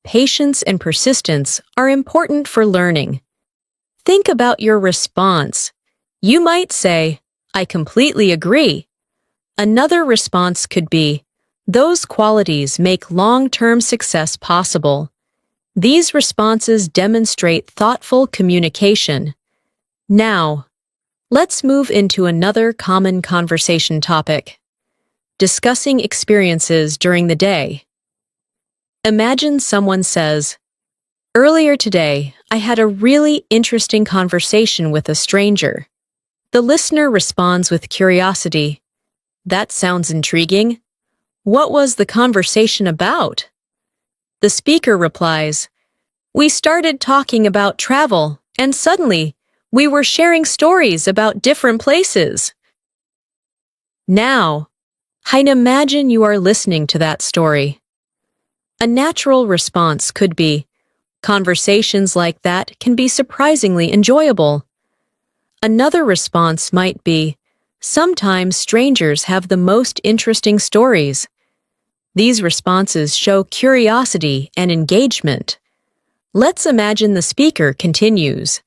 A: patience and persistence are important for learning. Think about your response. You might say, I completely agree. Another response could be, those qualities make long-term success possible. These responses demonstrate thoughtful communication. Now, let's move into another common conversation topic. Discussing experiences during the day. Imagine someone says, earlier today, I had a really interesting conversation with a stranger. The listener responds with curiosity. That sounds intriguing. What was the conversation about? The speaker replies, we started talking about travel, and suddenly, we were sharing stories about different places. Now, I'd imagine you are listening to that story. A natural response could be, conversations like that can be surprisingly enjoyable. Another response might be, sometimes strangers have the most interesting stories. These responses show curiosity and engagement. Let's imagine the speaker continues.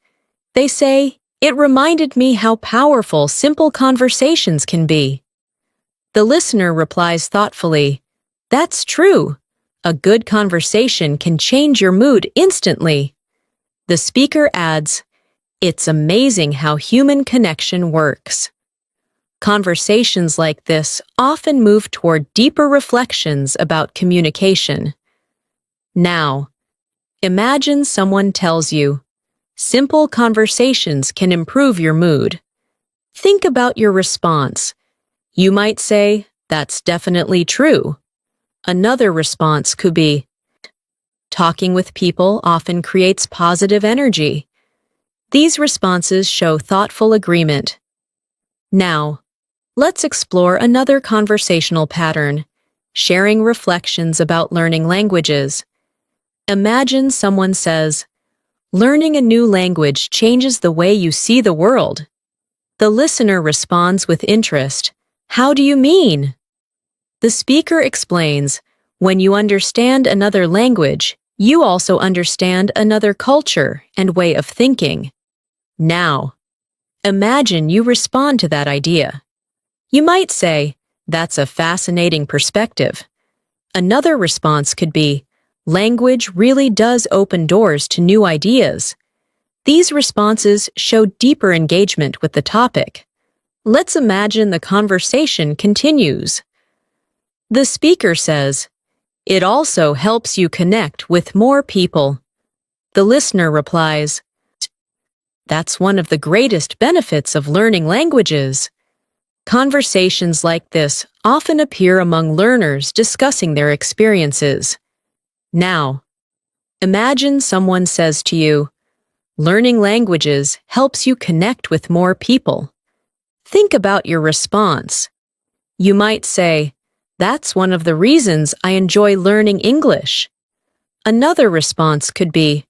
A: They say, it reminded me how powerful simple conversations can be. The listener replies thoughtfully, that's true. A good conversation can change your mood instantly. The speaker adds, it's amazing how human connection works. Conversations like this often move toward deeper reflections about communication. Now, imagine someone tells you, simple conversations can improve your mood. Think about your response. You might say, that's definitely true. Another response could be, talking with people often creates positive energy. These responses show thoughtful agreement. Now, let's explore another conversational pattern, sharing reflections about learning languages. Imagine someone says, learning a new language changes the way you see the world. The listener responds with interest. How do you mean? The speaker explains, when you understand another language, you also understand another culture and way of thinking. Now, imagine you respond to that idea. You might say, that's a fascinating perspective. Another response could be, language really does open doors to new ideas. These responses show deeper engagement with the topic. Let's imagine the conversation continues. The speaker says, "It also helps you connect with more people." The listener replies, "That's one of the greatest benefits of learning languages." Conversations like this often appear among learners discussing their experiences. Now, imagine someone says to you, "Learning languages helps you connect with more people." Think about your response. You might say, "That's one of the reasons I enjoy learning English." Another response could be,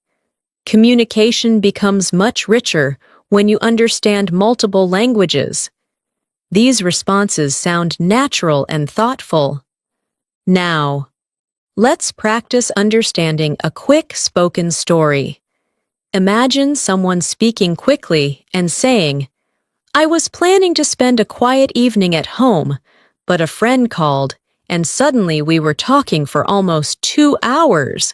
A: "Communication becomes much richer when you understand multiple languages." These responses sound natural and thoughtful. Now, let's practice understanding a quick spoken story. Imagine someone speaking quickly and saying, "I was planning to spend a quiet evening at home, but a friend called, and suddenly we were talking for almost 2 hours."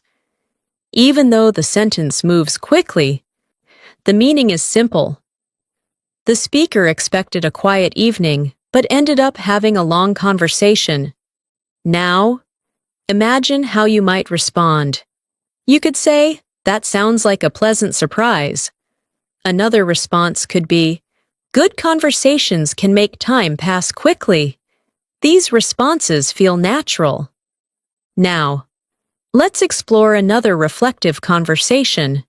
A: Even though the sentence moves quickly, the meaning is simple. The speaker expected a quiet evening, but ended up having a long conversation. Now, imagine how you might respond. You could say, "That sounds like a pleasant surprise." Another response could be, "Good conversations can make time pass quickly." These responses feel natural. Now, let's explore another reflective conversation.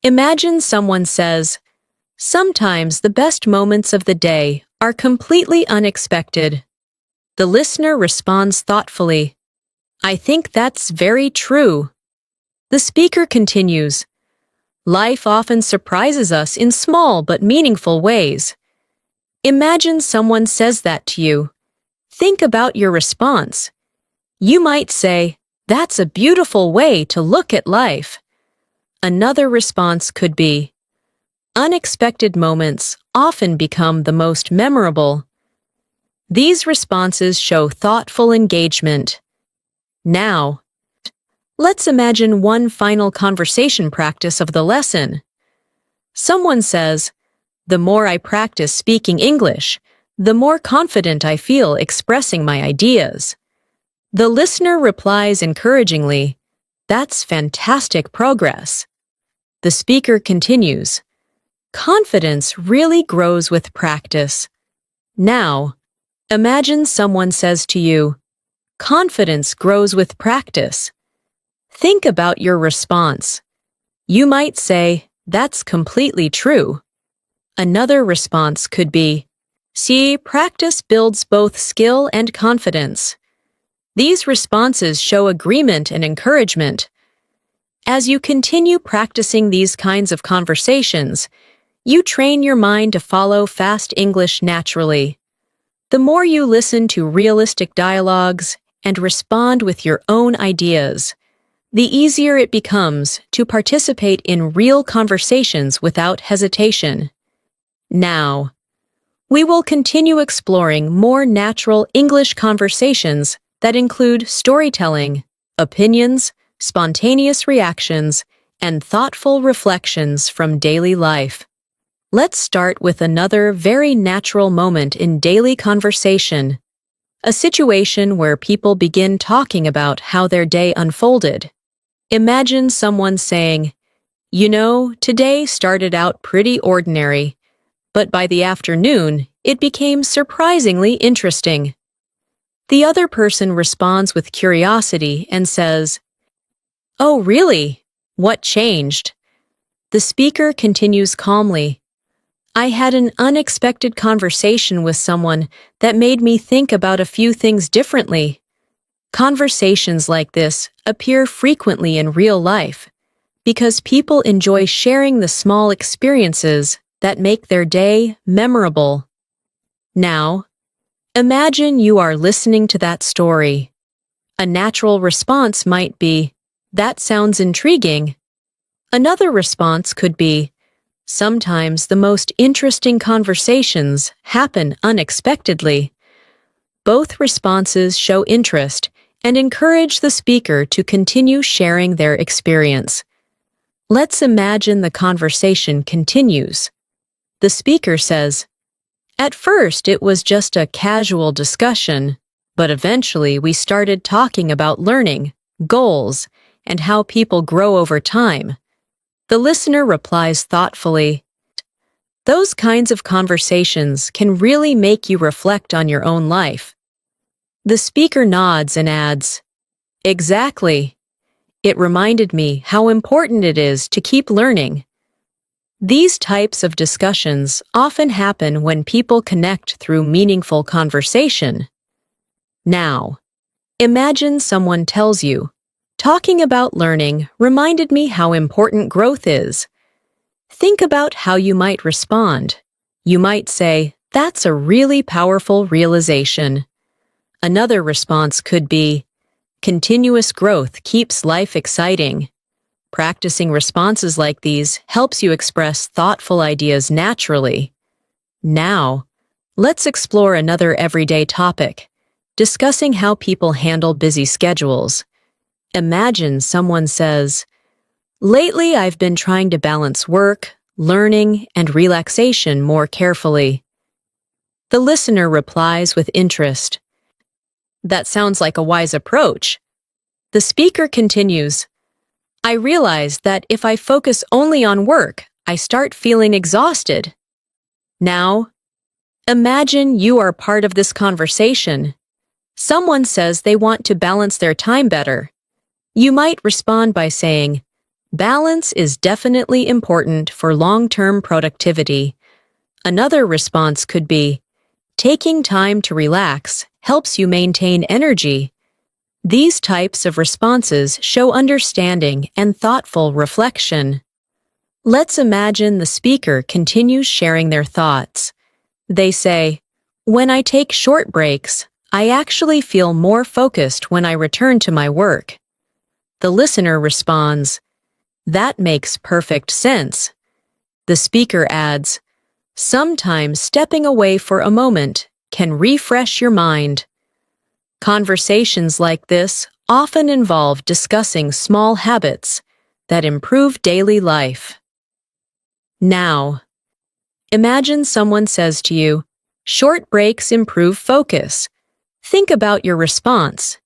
A: Imagine someone says, "Sometimes the best moments of the day are completely unexpected." The listener responds thoughtfully, "I think that's very true." The speaker continues, "Life often surprises us in small but meaningful ways." Imagine someone says that to you. Think about your response. You might say, "That's a beautiful way to look at life." Another response could be, "Unexpected moments often become the most memorable." These responses show thoughtful engagement. Now, let's imagine one final conversation practice of the lesson. Someone says, "The more I practice speaking English, the more confident I feel expressing my ideas." The listener replies encouragingly, "That's fantastic progress." The speaker continues, "Confidence really grows with practice." Now, imagine someone says to you, "Confidence grows with practice." Think about your response. You might say, "That's completely true." Another response could be, "See, practice builds both skill and confidence." These responses show agreement and encouragement. As you continue practicing these kinds of conversations, you train your mind to follow fast English naturally. The more you listen to realistic dialogues and respond with your own ideas, the easier it becomes to participate in real conversations without hesitation. Now, we will continue exploring more natural English conversations that include storytelling, opinions, spontaneous reactions, and thoughtful reflections from daily life. Let's start with another very natural moment in daily conversation, a situation where people begin talking about how their day unfolded. Imagine someone saying, "You know, today started out pretty ordinary, but by the afternoon, it became surprisingly interesting." The other person responds with curiosity and says, "Oh, really? What changed?" The speaker continues calmly, "I had an unexpected conversation with someone that made me think about a few things differently." Conversations like this appear frequently in real life because people enjoy sharing the small experiences that make their day memorable. Now, imagine you are listening to that story. A natural response might be, "That sounds intriguing." Another response could be, "Sometimes the most interesting conversations happen unexpectedly." Both responses show interest and encourage the speaker to continue sharing their experience. Let's imagine the conversation continues. The speaker says, "At first it was just a casual discussion, but eventually we started talking about learning, goals, and how people grow over time. The listener replies thoughtfully, "Those kinds of conversations can really make you reflect on your own life." The speaker nods and adds, "Exactly. It reminded me how important it is to keep learning." These types of discussions often happen when people connect through meaningful conversation. Now, imagine someone tells you, "Talking about learning reminded me how important growth is." Think about how you might respond. You might say, "That's a really powerful realization." Another response could be, "Continuous growth keeps life exciting." Practicing responses like these helps you express thoughtful ideas naturally. Now, let's explore another everyday topic, discussing how people handle busy schedules. Imagine someone says, "Lately I've been trying to balance work, learning, and relaxation more carefully." The listener replies with interest, "That sounds like a wise approach." The speaker continues, "I realize that if I focus only on work, I start feeling exhausted." Now, imagine you are part of this conversation. Someone says they want to balance their time better. You might respond by saying, "Balance is definitely important for long-term productivity." Another response could be, "Taking time to relax helps you maintain energy." These types of responses show understanding and thoughtful reflection. Let's imagine the speaker continues sharing their thoughts. They say, "When I take short breaks, I actually feel more focused when I return to my work." The listener responds, "That makes perfect sense." The speaker adds, "Sometimes stepping away for a moment can refresh your mind." Conversations like this often involve discussing small habits that improve daily life. Now, imagine someone says to you, "Short breaks improve focus." Think about your response.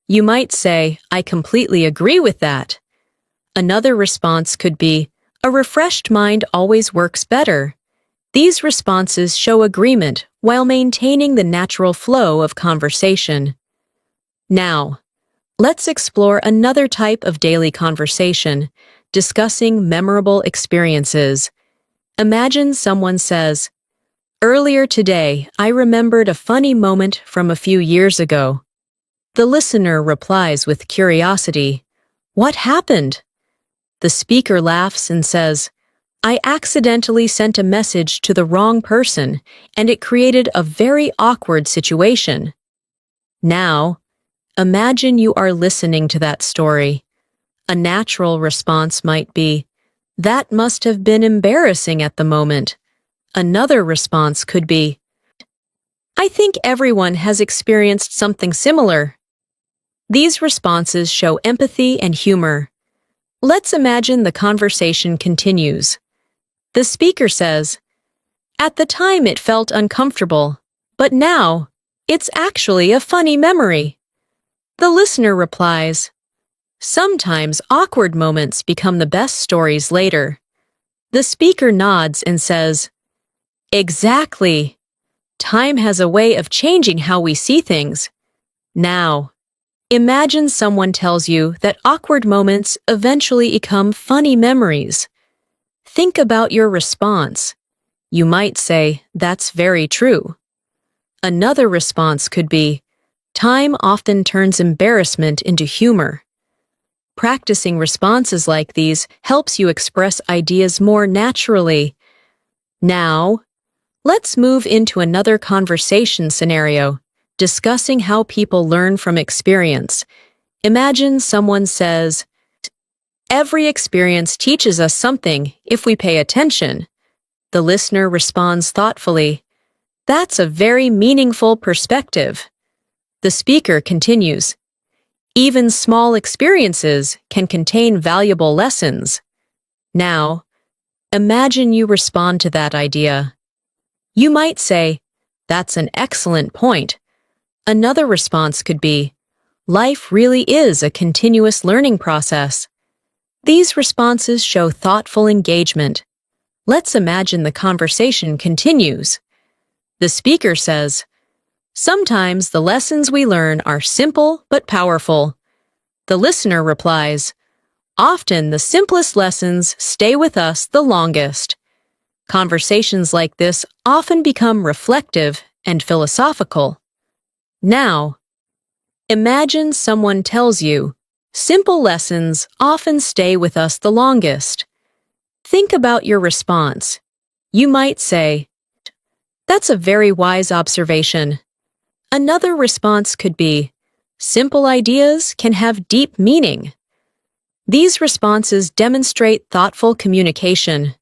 A: You might say, "I completely agree with that." Another response could be, "A refreshed mind always works better." These responses show agreement while maintaining the natural flow of conversation. Now, let's explore another type of daily conversation, discussing memorable experiences. Imagine someone says, "Earlier today, I remembered a funny moment from a few years ago." The listener replies with curiosity, "What happened?" The speaker laughs and says, "I accidentally sent a message to the wrong person, and it created a very awkward situation." Now, imagine you are listening to that story. A natural response might be, "That must have been embarrassing at the moment." Another response could be, "I think everyone has experienced something similar." These responses show empathy and humor. Let's imagine the conversation continues. The speaker says, "At the time it felt uncomfortable, but now it's actually a funny memory." The listener replies, "Sometimes awkward moments become the best stories later." The speaker nods and says, "Exactly. Time has a way of changing how we see things." Now, imagine someone tells you that awkward moments eventually become funny memories. Think about your response. You might say, "That's very true." Another response could be, "Time often turns embarrassment into humor." Practicing responses like these helps you express ideas more naturally. Now, let's move into another conversation scenario, discussing how people learn from experience. Imagine someone says, "Every experience teaches us something if we pay attention." The listener responds thoughtfully, "That's a very meaningful perspective." The speaker continues, "Even small experiences can contain valuable lessons." Now, imagine you respond to that idea. You might say, "That's an excellent point." Another response could be, life really is a continuous learning process. These responses show thoughtful engagement. Let's imagine the conversation continues. The speaker says, sometimes the lessons we learn are simple but powerful. The listener replies, often the simplest lessons stay with us the longest. Conversations like this often become reflective and philosophical. Now, imagine someone tells you, simple lessons often stay with us the longest. Think about your response. You might say, that's a very wise observation. Another response could be, simple ideas can have deep meaning. These responses demonstrate thoughtful communication.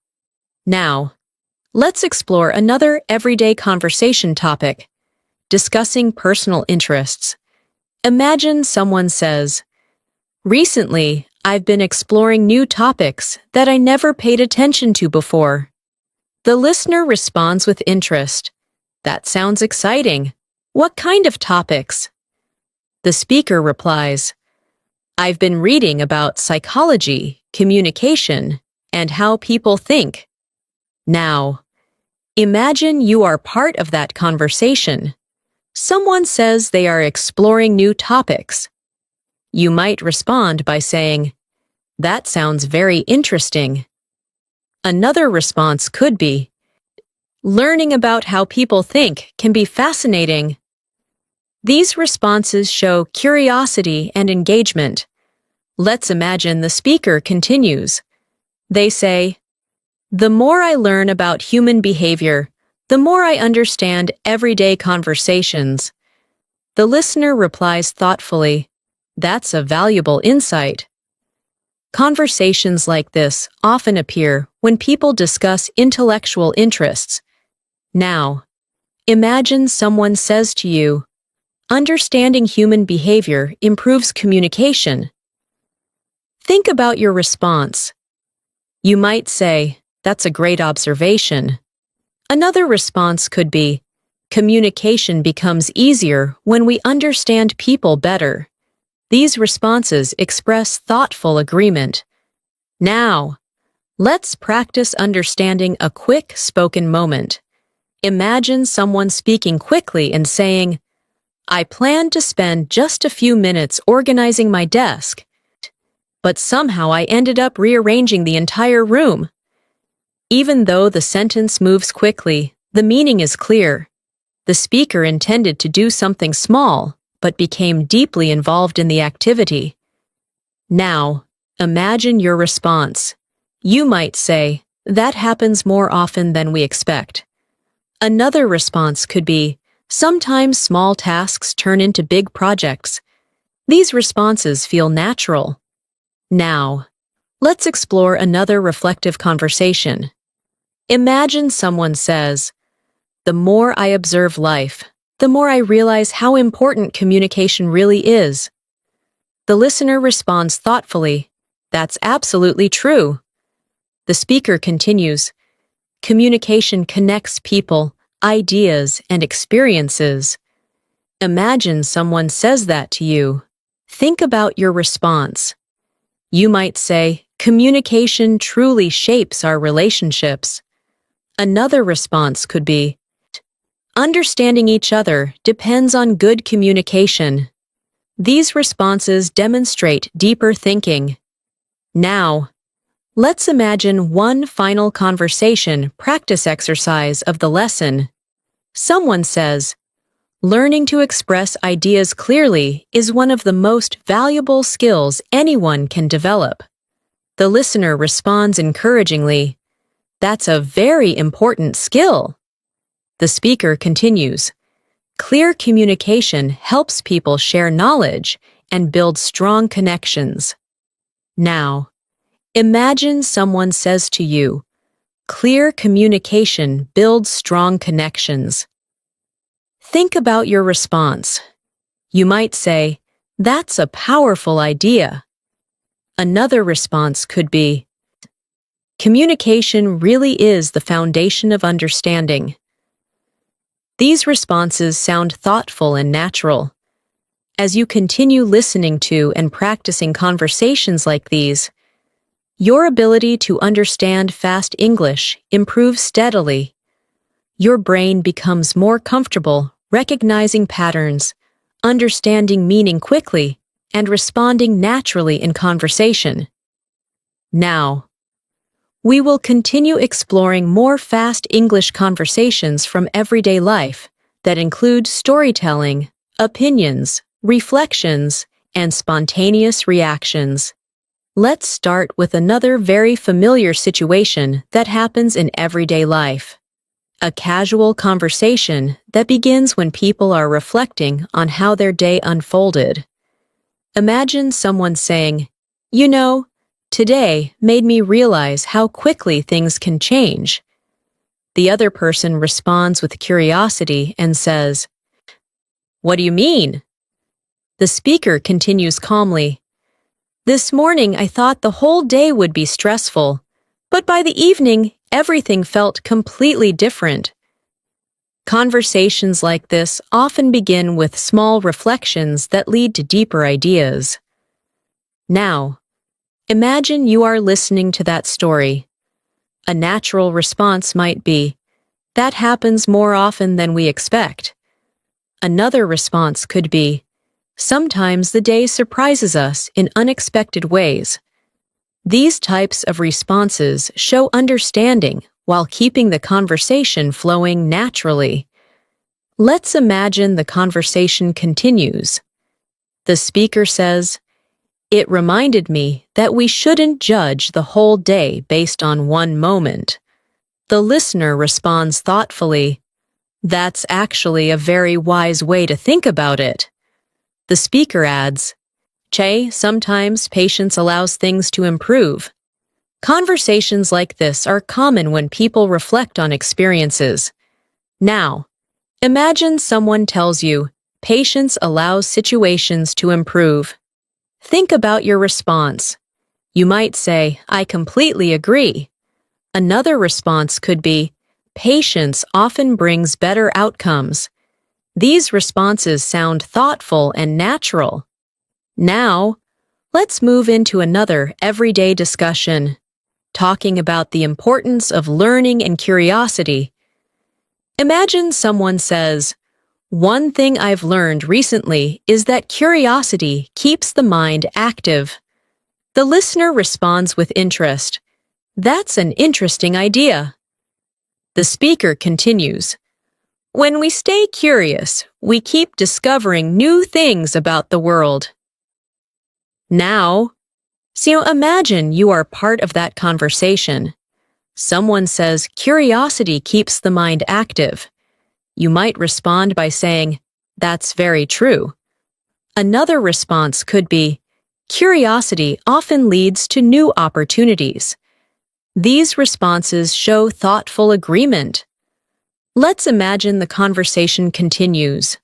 A: Now, let's explore another everyday conversation topic, discussing personal interests. Imagine someone says, recently, I've been exploring new topics that I never paid attention to before. The listener responds with interest. That sounds exciting. What kind of topics? The speaker replies, I've been reading about psychology, communication, and how people think. Now, imagine you are part of that conversation. Someone says they are exploring new topics. You might respond by saying, that sounds very interesting. Another response could be, learning about how people think can be fascinating. These responses show curiosity and engagement. Let's imagine the speaker continues. They say, the more I learn about human behavior, the more I understand everyday conversations. The listener replies thoughtfully, that's a valuable insight. Conversations like this often appear when people discuss intellectual interests. Now, imagine someone says to you, understanding human behavior improves communication. Think about your response. You might say, that's a great observation. Another response could be, communication becomes easier when we understand people better. These responses express thoughtful agreement. Now, let's practice understanding a quick spoken moment. Imagine someone speaking quickly and saying, I planned to spend just a few minutes organizing my desk, but somehow I ended up rearranging the entire room. Even though the sentence moves quickly, the meaning is clear. The speaker intended to do something small, but became deeply involved in the activity. Now, imagine your response. You might say, that happens more often than we expect. Another response could be, sometimes small tasks turn into big projects. These responses feel natural. Now, let's explore another reflective conversation. Imagine someone says, the more I observe life, the more I realize how important communication really is. The listener responds thoughtfully, that's absolutely true. The speaker continues, communication connects people, ideas, and experiences. Imagine someone says that to you. Think about your response. You might say, communication truly shapes our relationships. Another response could be, understanding each other depends on good communication. These responses demonstrate deeper thinking. Now, let's imagine one final conversation practice exercise of the lesson. Someone says, learning to express ideas clearly is one of the most valuable skills anyone can develop. The listener responds encouragingly, that's a very important skill. The speaker continues, clear communication helps people share knowledge and build strong connections. Now, imagine someone says to you, clear communication builds strong connections. Think about your response. You might say, that's a powerful idea. Another response could be, communication really is the foundation of understanding. These responses sound thoughtful and natural. As you continue listening to and practicing conversations like these, your ability to understand fast English improves steadily. Your brain becomes more comfortable recognizing patterns, understanding meaning quickly, and responding naturally in conversation. Now, we will continue exploring more fast English conversations from everyday life that include storytelling, opinions, reflections, and spontaneous reactions. Let's start with another very familiar situation that happens in everyday life. A casual conversation that begins when people are reflecting on how their day unfolded. Imagine someone saying, "You know, today made me realize how quickly things can change." The other person responds with curiosity and says, "What do you mean?" The speaker continues calmly, "This morning I thought the whole day would be stressful, but by the evening, everything felt completely different." Conversations like this often begin with small reflections that lead to deeper ideas. Now, imagine you are listening to that story. A natural response might be, "That happens more often than we expect." Another response could be, "Sometimes the day surprises us in unexpected ways." These types of responses show understanding while keeping the conversation flowing naturally. Let's imagine the conversation continues. The speaker says, "It reminded me that we shouldn't judge the whole day based on one moment." The listener responds thoughtfully, "That's actually a very wise way to think about it." The speaker adds, "Che, sometimes patience allows things to improve." Conversations like this are common when people reflect on experiences. Now, imagine someone tells you, "Patience allows situations to improve." Think about your response. You might say, "I completely agree." Another response could be, "Patience often brings better outcomes." These responses sound thoughtful and natural. Now, let's move into another everyday discussion, talking about the importance of learning and curiosity. Imagine someone says, "One thing I've learned recently is that curiosity keeps the mind active." The listener responds with interest, "That's an interesting idea." The speaker continues, "When we stay curious, we keep discovering new things about the world." Now, imagine you are part of that conversation. Someone says curiosity keeps the mind active. You might respond by saying, "That's very true." Another response could be, "Curiosity often leads to new opportunities." These responses show thoughtful agreement. Let's imagine the conversation continues.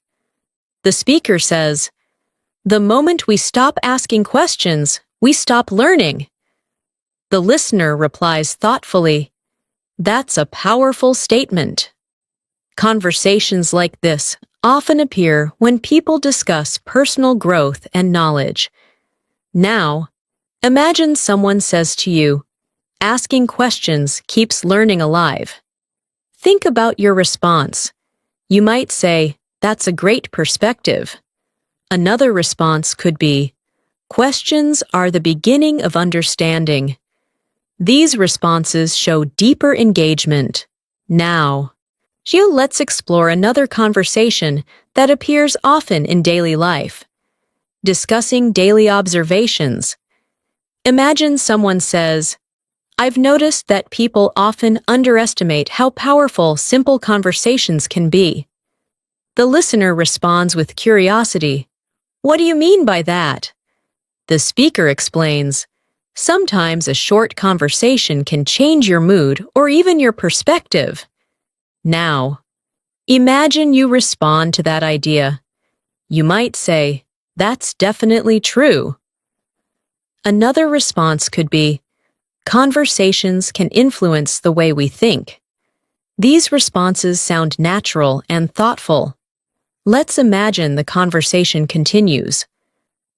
A: The speaker says, "The moment we stop asking questions, we stop learning." The listener replies thoughtfully, "That's a powerful statement." Conversations like this often appear when people discuss personal growth and knowledge. Now, imagine someone says to you, "Asking questions keeps learning alive." Think about your response. You might say, "That's a great perspective." Another response could be, "Questions are the beginning of understanding." These responses show deeper engagement. Now, let's explore another conversation that appears often in daily life. Discussing daily observations. Imagine someone says, "I've noticed that people often underestimate how powerful simple conversations can be." The listener responds with curiosity, "What do you mean by that?" The speaker explains, "Sometimes a short conversation can change your mood or even your perspective." Now, imagine you respond to that idea. You might say, "That's definitely true." Another response could be, "Conversations can influence the way we think." These responses sound natural and thoughtful. Let's imagine the conversation continues.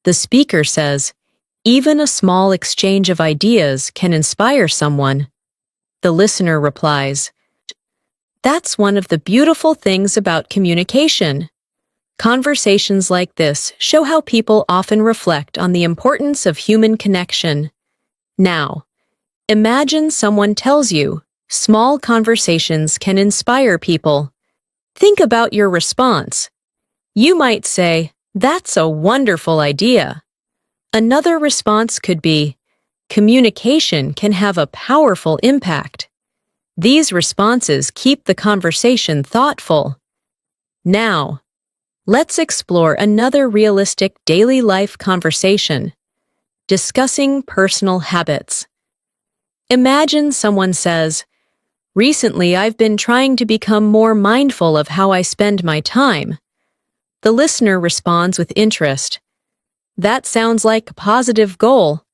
A: The speaker says, "Even a small exchange of ideas can inspire someone." The listener replies, "That's one of the beautiful things about communication." Conversations like this show how people often reflect on the importance of human connection. Now, imagine someone tells you, "Small conversations can inspire people." Think about your response. You might say, "That's a wonderful idea." Another response could be, "Communication can have a powerful impact." These responses keep the conversation thoughtful. Now, let's explore another realistic daily life conversation, discussing personal habits. Imagine someone says, "Recently I've been trying to become more mindful of how I spend my time." The listener responds with interest. "That sounds like a positive goal."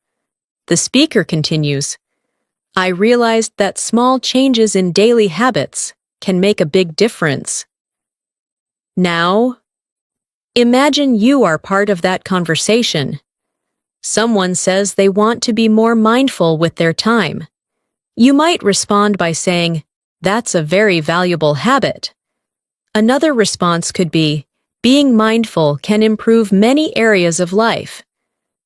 A: The speaker continues, "I realized that small changes in daily habits can make a big difference." Now, imagine you are part of that conversation. Someone says they want to be more mindful with their time. You might respond by saying, "That's a very valuable habit." Another response could be, "Being mindful can improve many areas of life."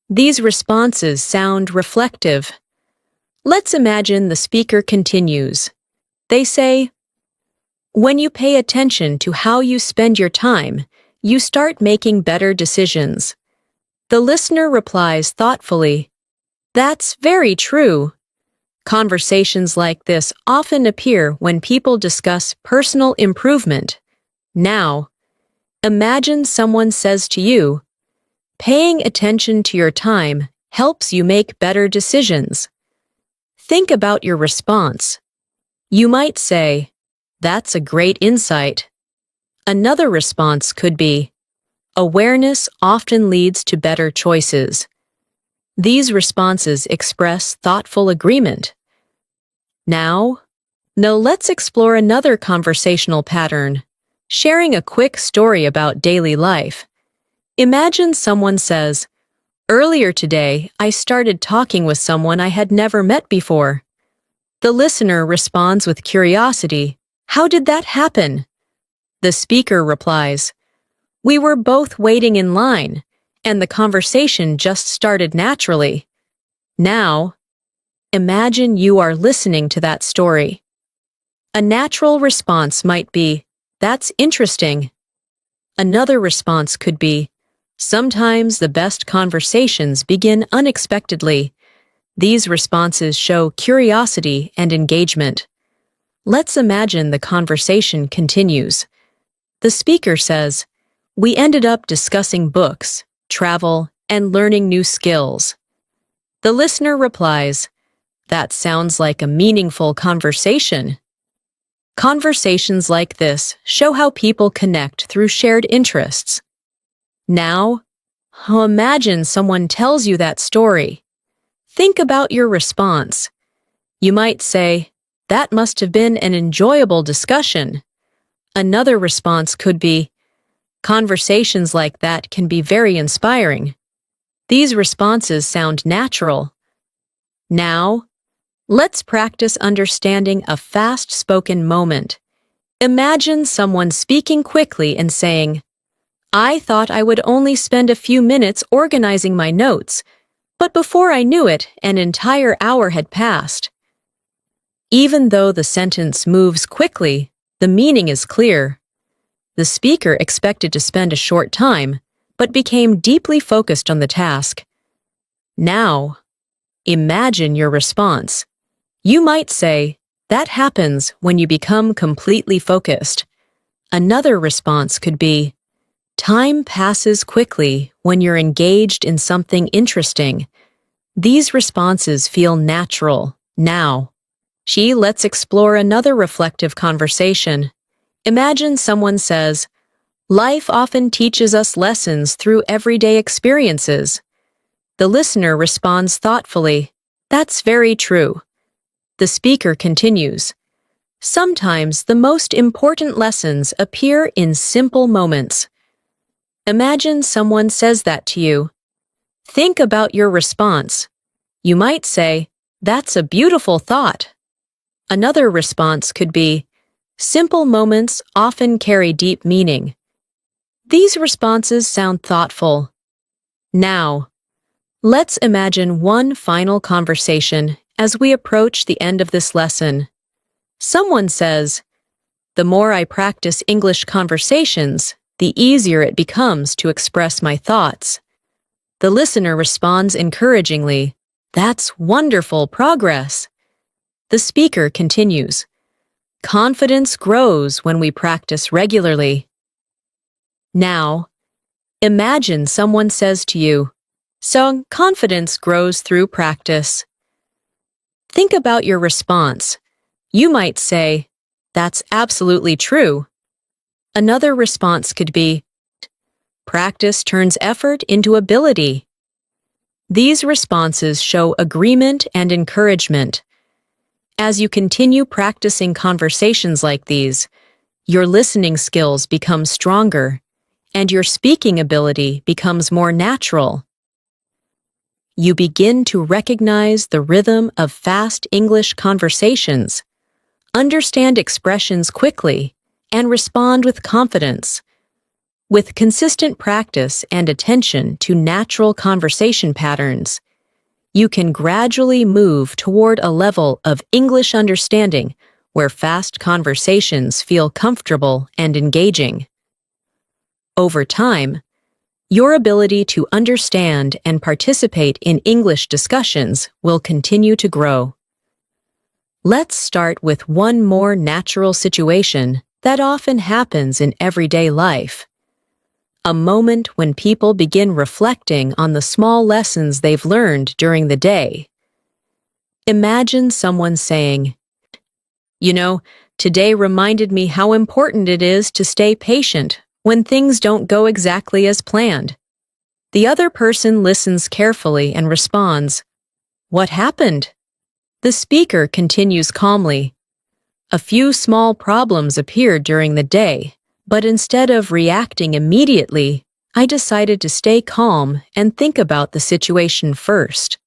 A: These responses sound reflective. Let's imagine the speaker continues. They say, "When you pay attention to how you spend your time, you start making better decisions." The listener replies thoughtfully, "That's very true." Conversations like this often appear when people discuss personal improvement. Now, imagine someone says to you, "Paying attention to your time helps you make better decisions." Think about your response. You might say, "That's a great insight." Another response could be, "Awareness often leads to better choices." These responses express thoughtful agreement. Now, let's explore another conversational pattern, sharing a quick story about daily life. Imagine someone says, "Earlier today, I started talking with someone I had never met before." The listener responds with curiosity, "How did that happen?" The speaker replies, "We were both waiting in line, and the conversation just started naturally." Now, imagine you are listening to that story. A natural response might be, "That's interesting." Another response could be, "Sometimes the best conversations begin unexpectedly." These responses show curiosity and engagement. Let's imagine the conversation continues. The speaker says, "We ended up discussing books, travel, and learning new skills." The listener replies, "That sounds like a meaningful conversation." Conversations like this show how people connect through shared interests. Now, imagine someone tells you that story. Think about your response. You might say, "That must have been an enjoyable discussion." Another response could be, "Conversations like that can be very inspiring." These responses sound natural. Now, let's practice understanding a fast-spoken moment. Imagine someone speaking quickly and saying, "I thought I would only spend a few minutes organizing my notes, but before I knew it, an entire hour had passed." Even though the sentence moves quickly, the meaning is clear. The speaker expected to spend a short time, but became deeply focused on the task. Now, imagine your response. You might say, "That happens when you become completely focused." Another response could be, "Time passes quickly when you're engaged in something interesting." These responses feel natural. Now, let's explore another reflective conversation. Imagine someone says, "Life often teaches us lessons through everyday experiences." The listener responds thoughtfully, "That's very true." The speaker continues, Sometimes the most important lessons appear in simple moments. Imagine someone says that to you. Think about your response. You might say, "That's a beautiful thought." Another response could be, "Simple moments often carry deep meaning." These responses sound thoughtful. Now, let's imagine one final conversation as we approach the end of this lesson. Someone says, "The more I practice English conversations, the easier it becomes to express my thoughts." The listener responds encouragingly, "That's wonderful progress." The speaker continues, "Confidence grows when we practice regularly." Now, imagine someone says to you, "So confidence grows through practice." Think about your response. You might say, "That's absolutely true." Another response could be, "Practice turns effort into ability." These responses show agreement and encouragement. As you continue practicing conversations like these, your listening skills become stronger, and your speaking ability becomes more natural. You begin to recognize the rhythm of fast English conversations, understand expressions quickly, and respond with confidence. With consistent practice and attention to natural conversation patterns, you can gradually move toward a level of English understanding where fast conversations feel comfortable and engaging. Over time, your ability to understand and participate in English discussions will continue to grow. Let's start with one more natural situation that often happens in everyday life. A moment when people begin reflecting on the small lessons they've learned during the day. Imagine someone saying, "You know, today reminded me how important it is to stay patient when things don't go exactly as planned." The other person listens carefully and responds, "What happened?" The speaker continues calmly, "A few small problems appeared during the day, but instead of reacting immediately, I decided to stay calm and think about the situation first."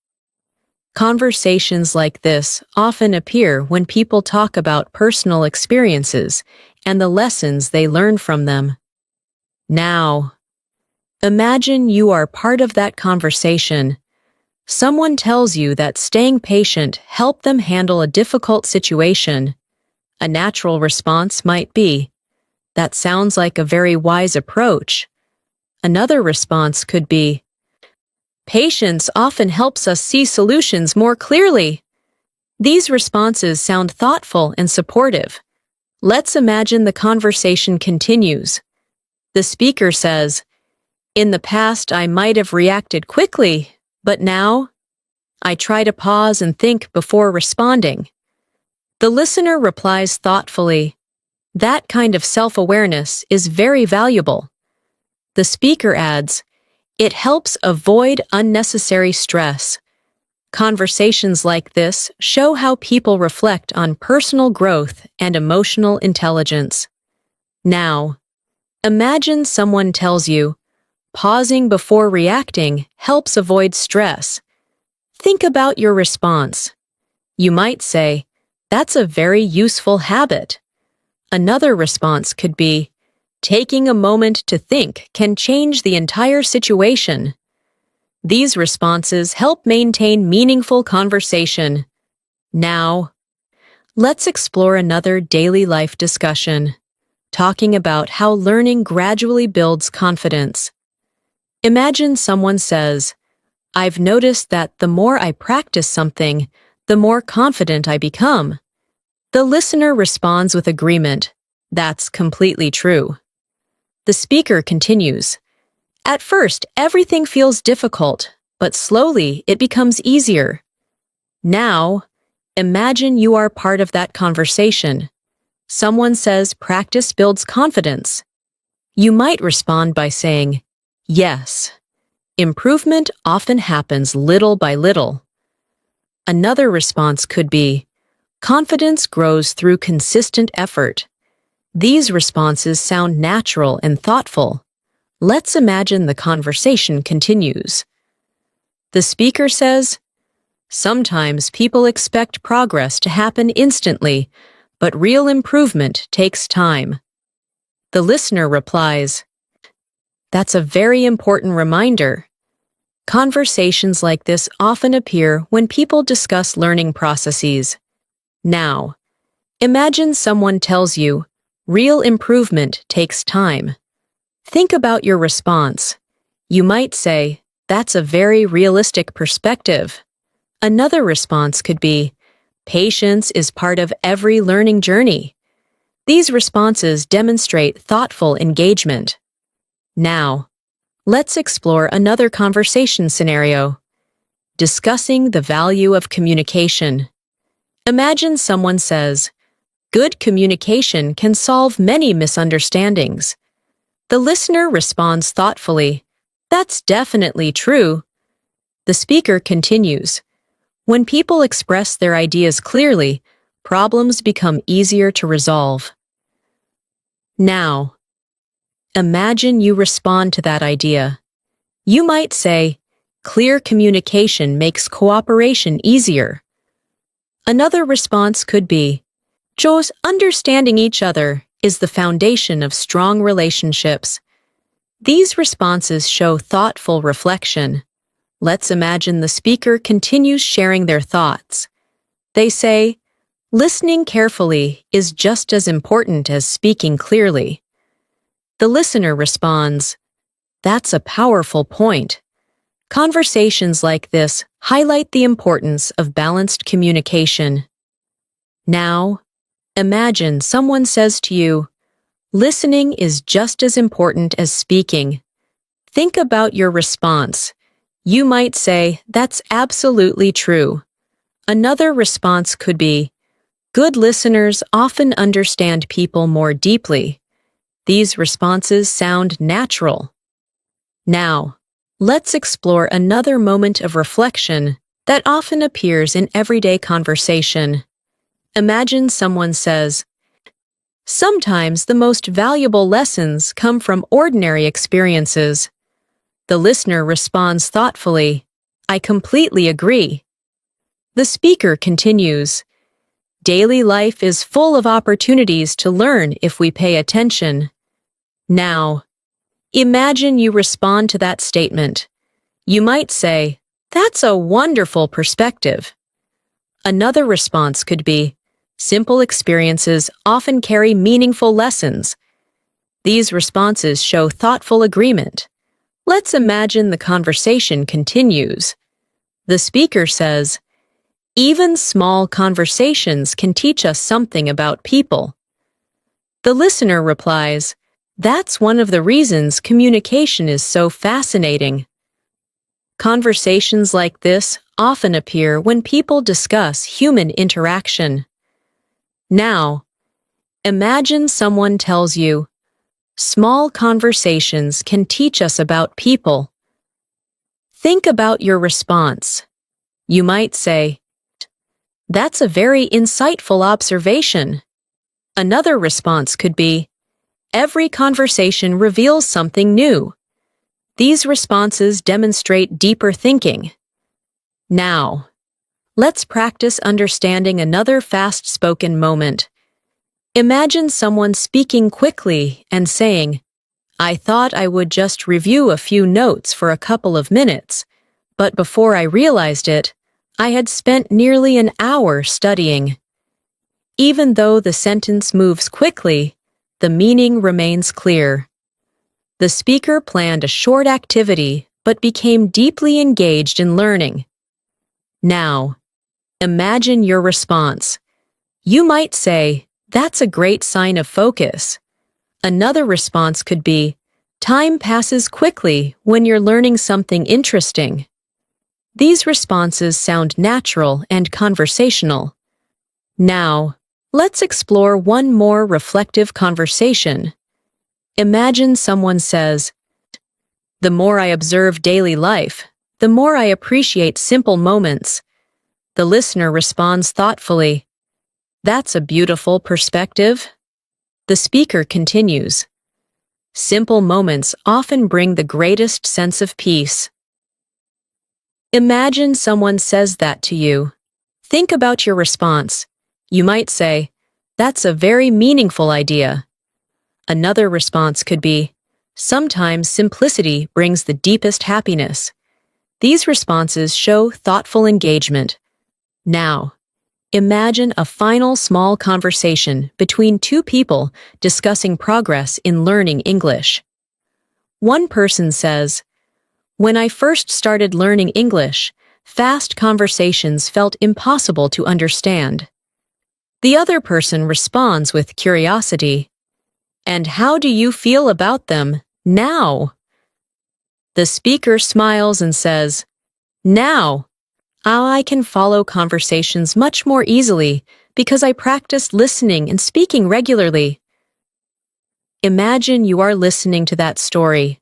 A: Conversations like this often appear when people talk about personal experiences and the lessons they learn from them. Now, imagine you are part of that conversation. Someone tells you that staying patient helped them handle a difficult situation. A natural response might be, "That sounds like a very wise approach." Another response could be, "Patience often helps us see solutions more clearly." These responses sound thoughtful and supportive. Let's imagine the conversation continues. The speaker says, "In the past, I might have reacted quickly, but now I try to pause and think before responding." The listener replies thoughtfully, "That kind of self-awareness is very valuable." The speaker adds, "It helps avoid unnecessary stress." Conversations like this show how people reflect on personal growth and emotional intelligence. Now, imagine someone tells you, "Pausing before reacting helps avoid stress." Think about your response. You might say, "That's a very useful habit." Another response could be, "Taking a moment to think can change the entire situation." These responses help maintain meaningful conversation. Now, let's explore another daily life discussion, talking about how learning gradually builds confidence. Imagine someone says, "I've noticed that the more I practice something, the more confident I become." The listener responds with agreement, "That's completely true." The speaker continues, "At first, everything feels difficult, but slowly it becomes easier." Now, imagine you are part of that conversation. Someone says practice builds confidence. You might respond by saying, "Yes. Improvement often happens little by little." Another response could be, Confidence grows through consistent effort. These responses sound natural and thoughtful. Let's imagine the conversation continues. The speaker says, "Sometimes people expect progress to happen instantly, but real improvement takes time." The listener replies, "That's a very important reminder." Conversations like this often appear when people discuss learning processes. Now, imagine someone tells you, "Real improvement takes time." Think about your response. You might say, "That's a very realistic perspective." Another response could be, "Patience is part of every learning journey." These responses demonstrate thoughtful engagement. Now, let's explore another conversation scenario. Discussing the value of communication. Imagine someone says, "Good communication can solve many misunderstandings." The listener responds thoughtfully, "That's definitely true." The speaker continues, "When people express their ideas clearly, problems become easier to resolve." Now, imagine you respond to that idea. You might say, "Clear communication makes cooperation easier." Another response could be, "Just understanding each other is the foundation of strong relationships." These responses show thoughtful reflection. Let's imagine the speaker continues sharing their thoughts. They say, "Listening carefully is just as important as speaking clearly." The listener responds, "That's a powerful point." Conversations like this highlight the importance of balanced communication. Now, imagine someone says to you, "Listening is just as important as speaking." Think about your response. You might say, "That's absolutely true." Another response could be, "Good listeners often understand people more deeply." These responses sound natural. Now, let's explore another moment of reflection that often appears in everyday conversation. Imagine someone says, "Sometimes the most valuable lessons come from ordinary experiences." The listener responds thoughtfully, "I completely agree." The speaker continues, "Daily life is full of opportunities to learn if we pay attention." Now, imagine you respond to that statement. You might say, "That's a wonderful perspective." Another response could be, "Simple experiences often carry meaningful lessons." These responses show thoughtful agreement. Let's imagine the conversation continues. The speaker says, "Even small conversations can teach us something about people." The listener replies, "That's one of the reasons communication is so fascinating." Conversations like this often appear when people discuss human interaction. Now, imagine someone tells you, "Small conversations can teach us about people." Think about your response. You might say, "That's a very insightful observation." Another response could be, "Every conversation reveals something new." These responses demonstrate deeper thinking. Now, let's practice understanding another fast-spoken moment. Imagine someone speaking quickly and saying, "I thought I would just review a few notes for a couple of minutes, but before I realized it, I had spent nearly an hour studying." Even though the sentence moves quickly, the meaning remains clear. The speaker planned a short activity but became deeply engaged in learning. Now, imagine your response. You might say, "That's a great sign of focus." Another response could be, "Time passes quickly when you're learning something interesting." These responses sound natural and conversational. Now, let's explore one more reflective conversation. Imagine someone says, "The more I observe daily life, the more I appreciate simple moments." The listener responds thoughtfully, That's a beautiful perspective. The speaker continues. Simple moments often bring the greatest sense of peace. Imagine someone says that to you. Think about your response. You might say, "That's a very meaningful idea." Another response could be, "Sometimes simplicity brings the deepest happiness." These responses show thoughtful engagement. Now, imagine a final small conversation between two people discussing progress in learning English. One person says, "When I first started learning English, fast conversations felt impossible to understand." The other person responds with curiosity, "And how do you feel about them now?" The speaker smiles and says, "Now, I can follow conversations much more easily because I practiced listening and speaking regularly." Imagine you are listening to that story.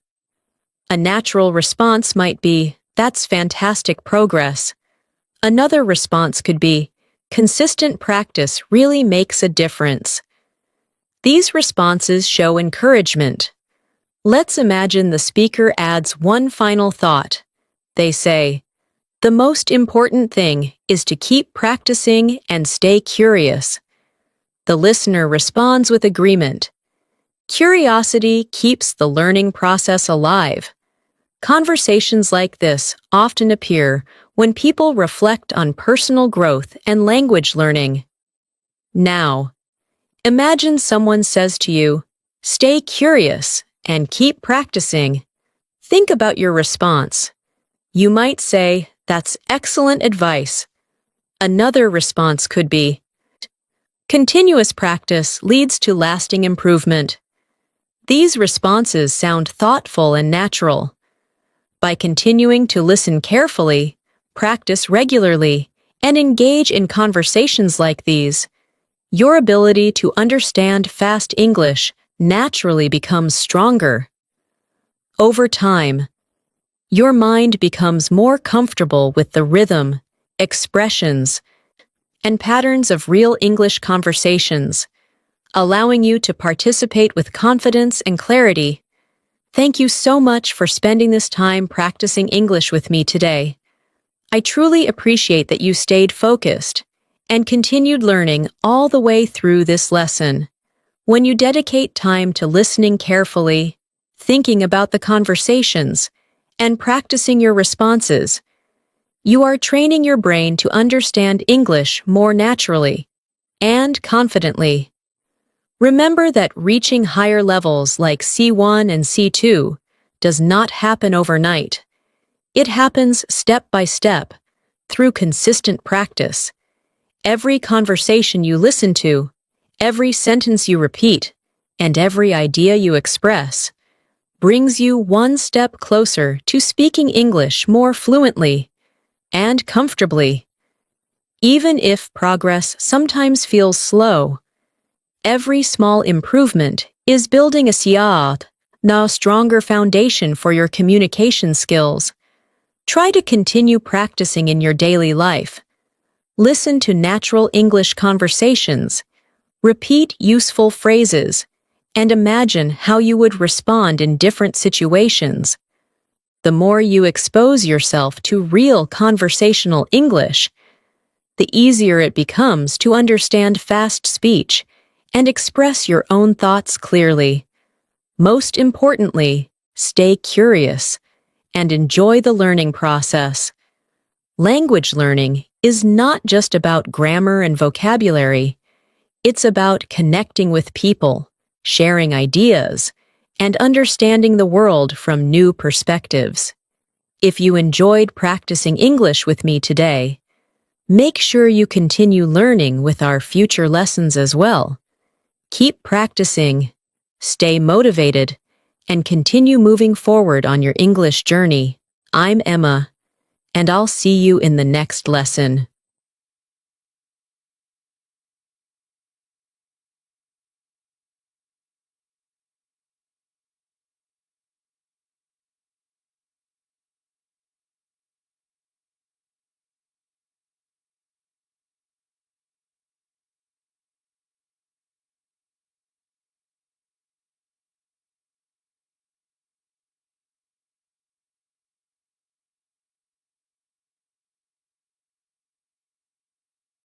A: A natural response might be, "That's fantastic progress." Another response could be, "Consistent practice really makes a difference." These responses show encouragement. Let's imagine the speaker adds one final thought. They say, "The most important thing is to keep practicing and stay curious." The listener responds with agreement. Curiosity keeps the learning process alive. Conversations like this often appear when people reflect on personal growth and language learning. Now, imagine someone says to you, "Stay curious and keep practicing." Think about your response. You might say, "That's excellent advice." Another response could be, "Continuous practice leads to lasting improvement." These responses sound thoughtful and natural. By continuing to listen carefully, practice regularly, and engage in conversations like these, your ability to understand fast English naturally becomes stronger. Over time, your mind becomes more comfortable with the rhythm, expressions, and patterns of real English conversations, allowing you to participate with confidence and clarity. Thank you so much for spending this time practicing English with me today. I truly appreciate that you stayed focused and continued learning all the way through this lesson. When you dedicate time to listening carefully, thinking about the conversations, and practicing your responses, you are training your brain to understand English more naturally and confidently. Remember that reaching higher levels like C1 and C2 does not happen overnight. It happens step by step, through consistent practice. Every conversation you listen to, every sentence you repeat, and every idea you express brings you one step closer to speaking English more fluently and comfortably. Even if progress sometimes feels slow, every small improvement is building a now stronger foundation for your communication skills. Try to continue practicing in your daily life. Listen to natural English conversations, repeat useful phrases, and imagine how you would respond in different situations. The more you expose yourself to real conversational English, the easier it becomes to understand fast speech and express your own thoughts clearly. Most importantly, stay curious and enjoy the learning process. Language learning is not just about grammar and vocabulary. It's about connecting with people, sharing ideas, and understanding the world from new perspectives. If you enjoyed practicing English with me today, make sure you continue learning with our future lessons as well. Keep practicing, stay motivated, and continue moving forward on your English journey. I'm Emma, and I'll see you in the next lesson.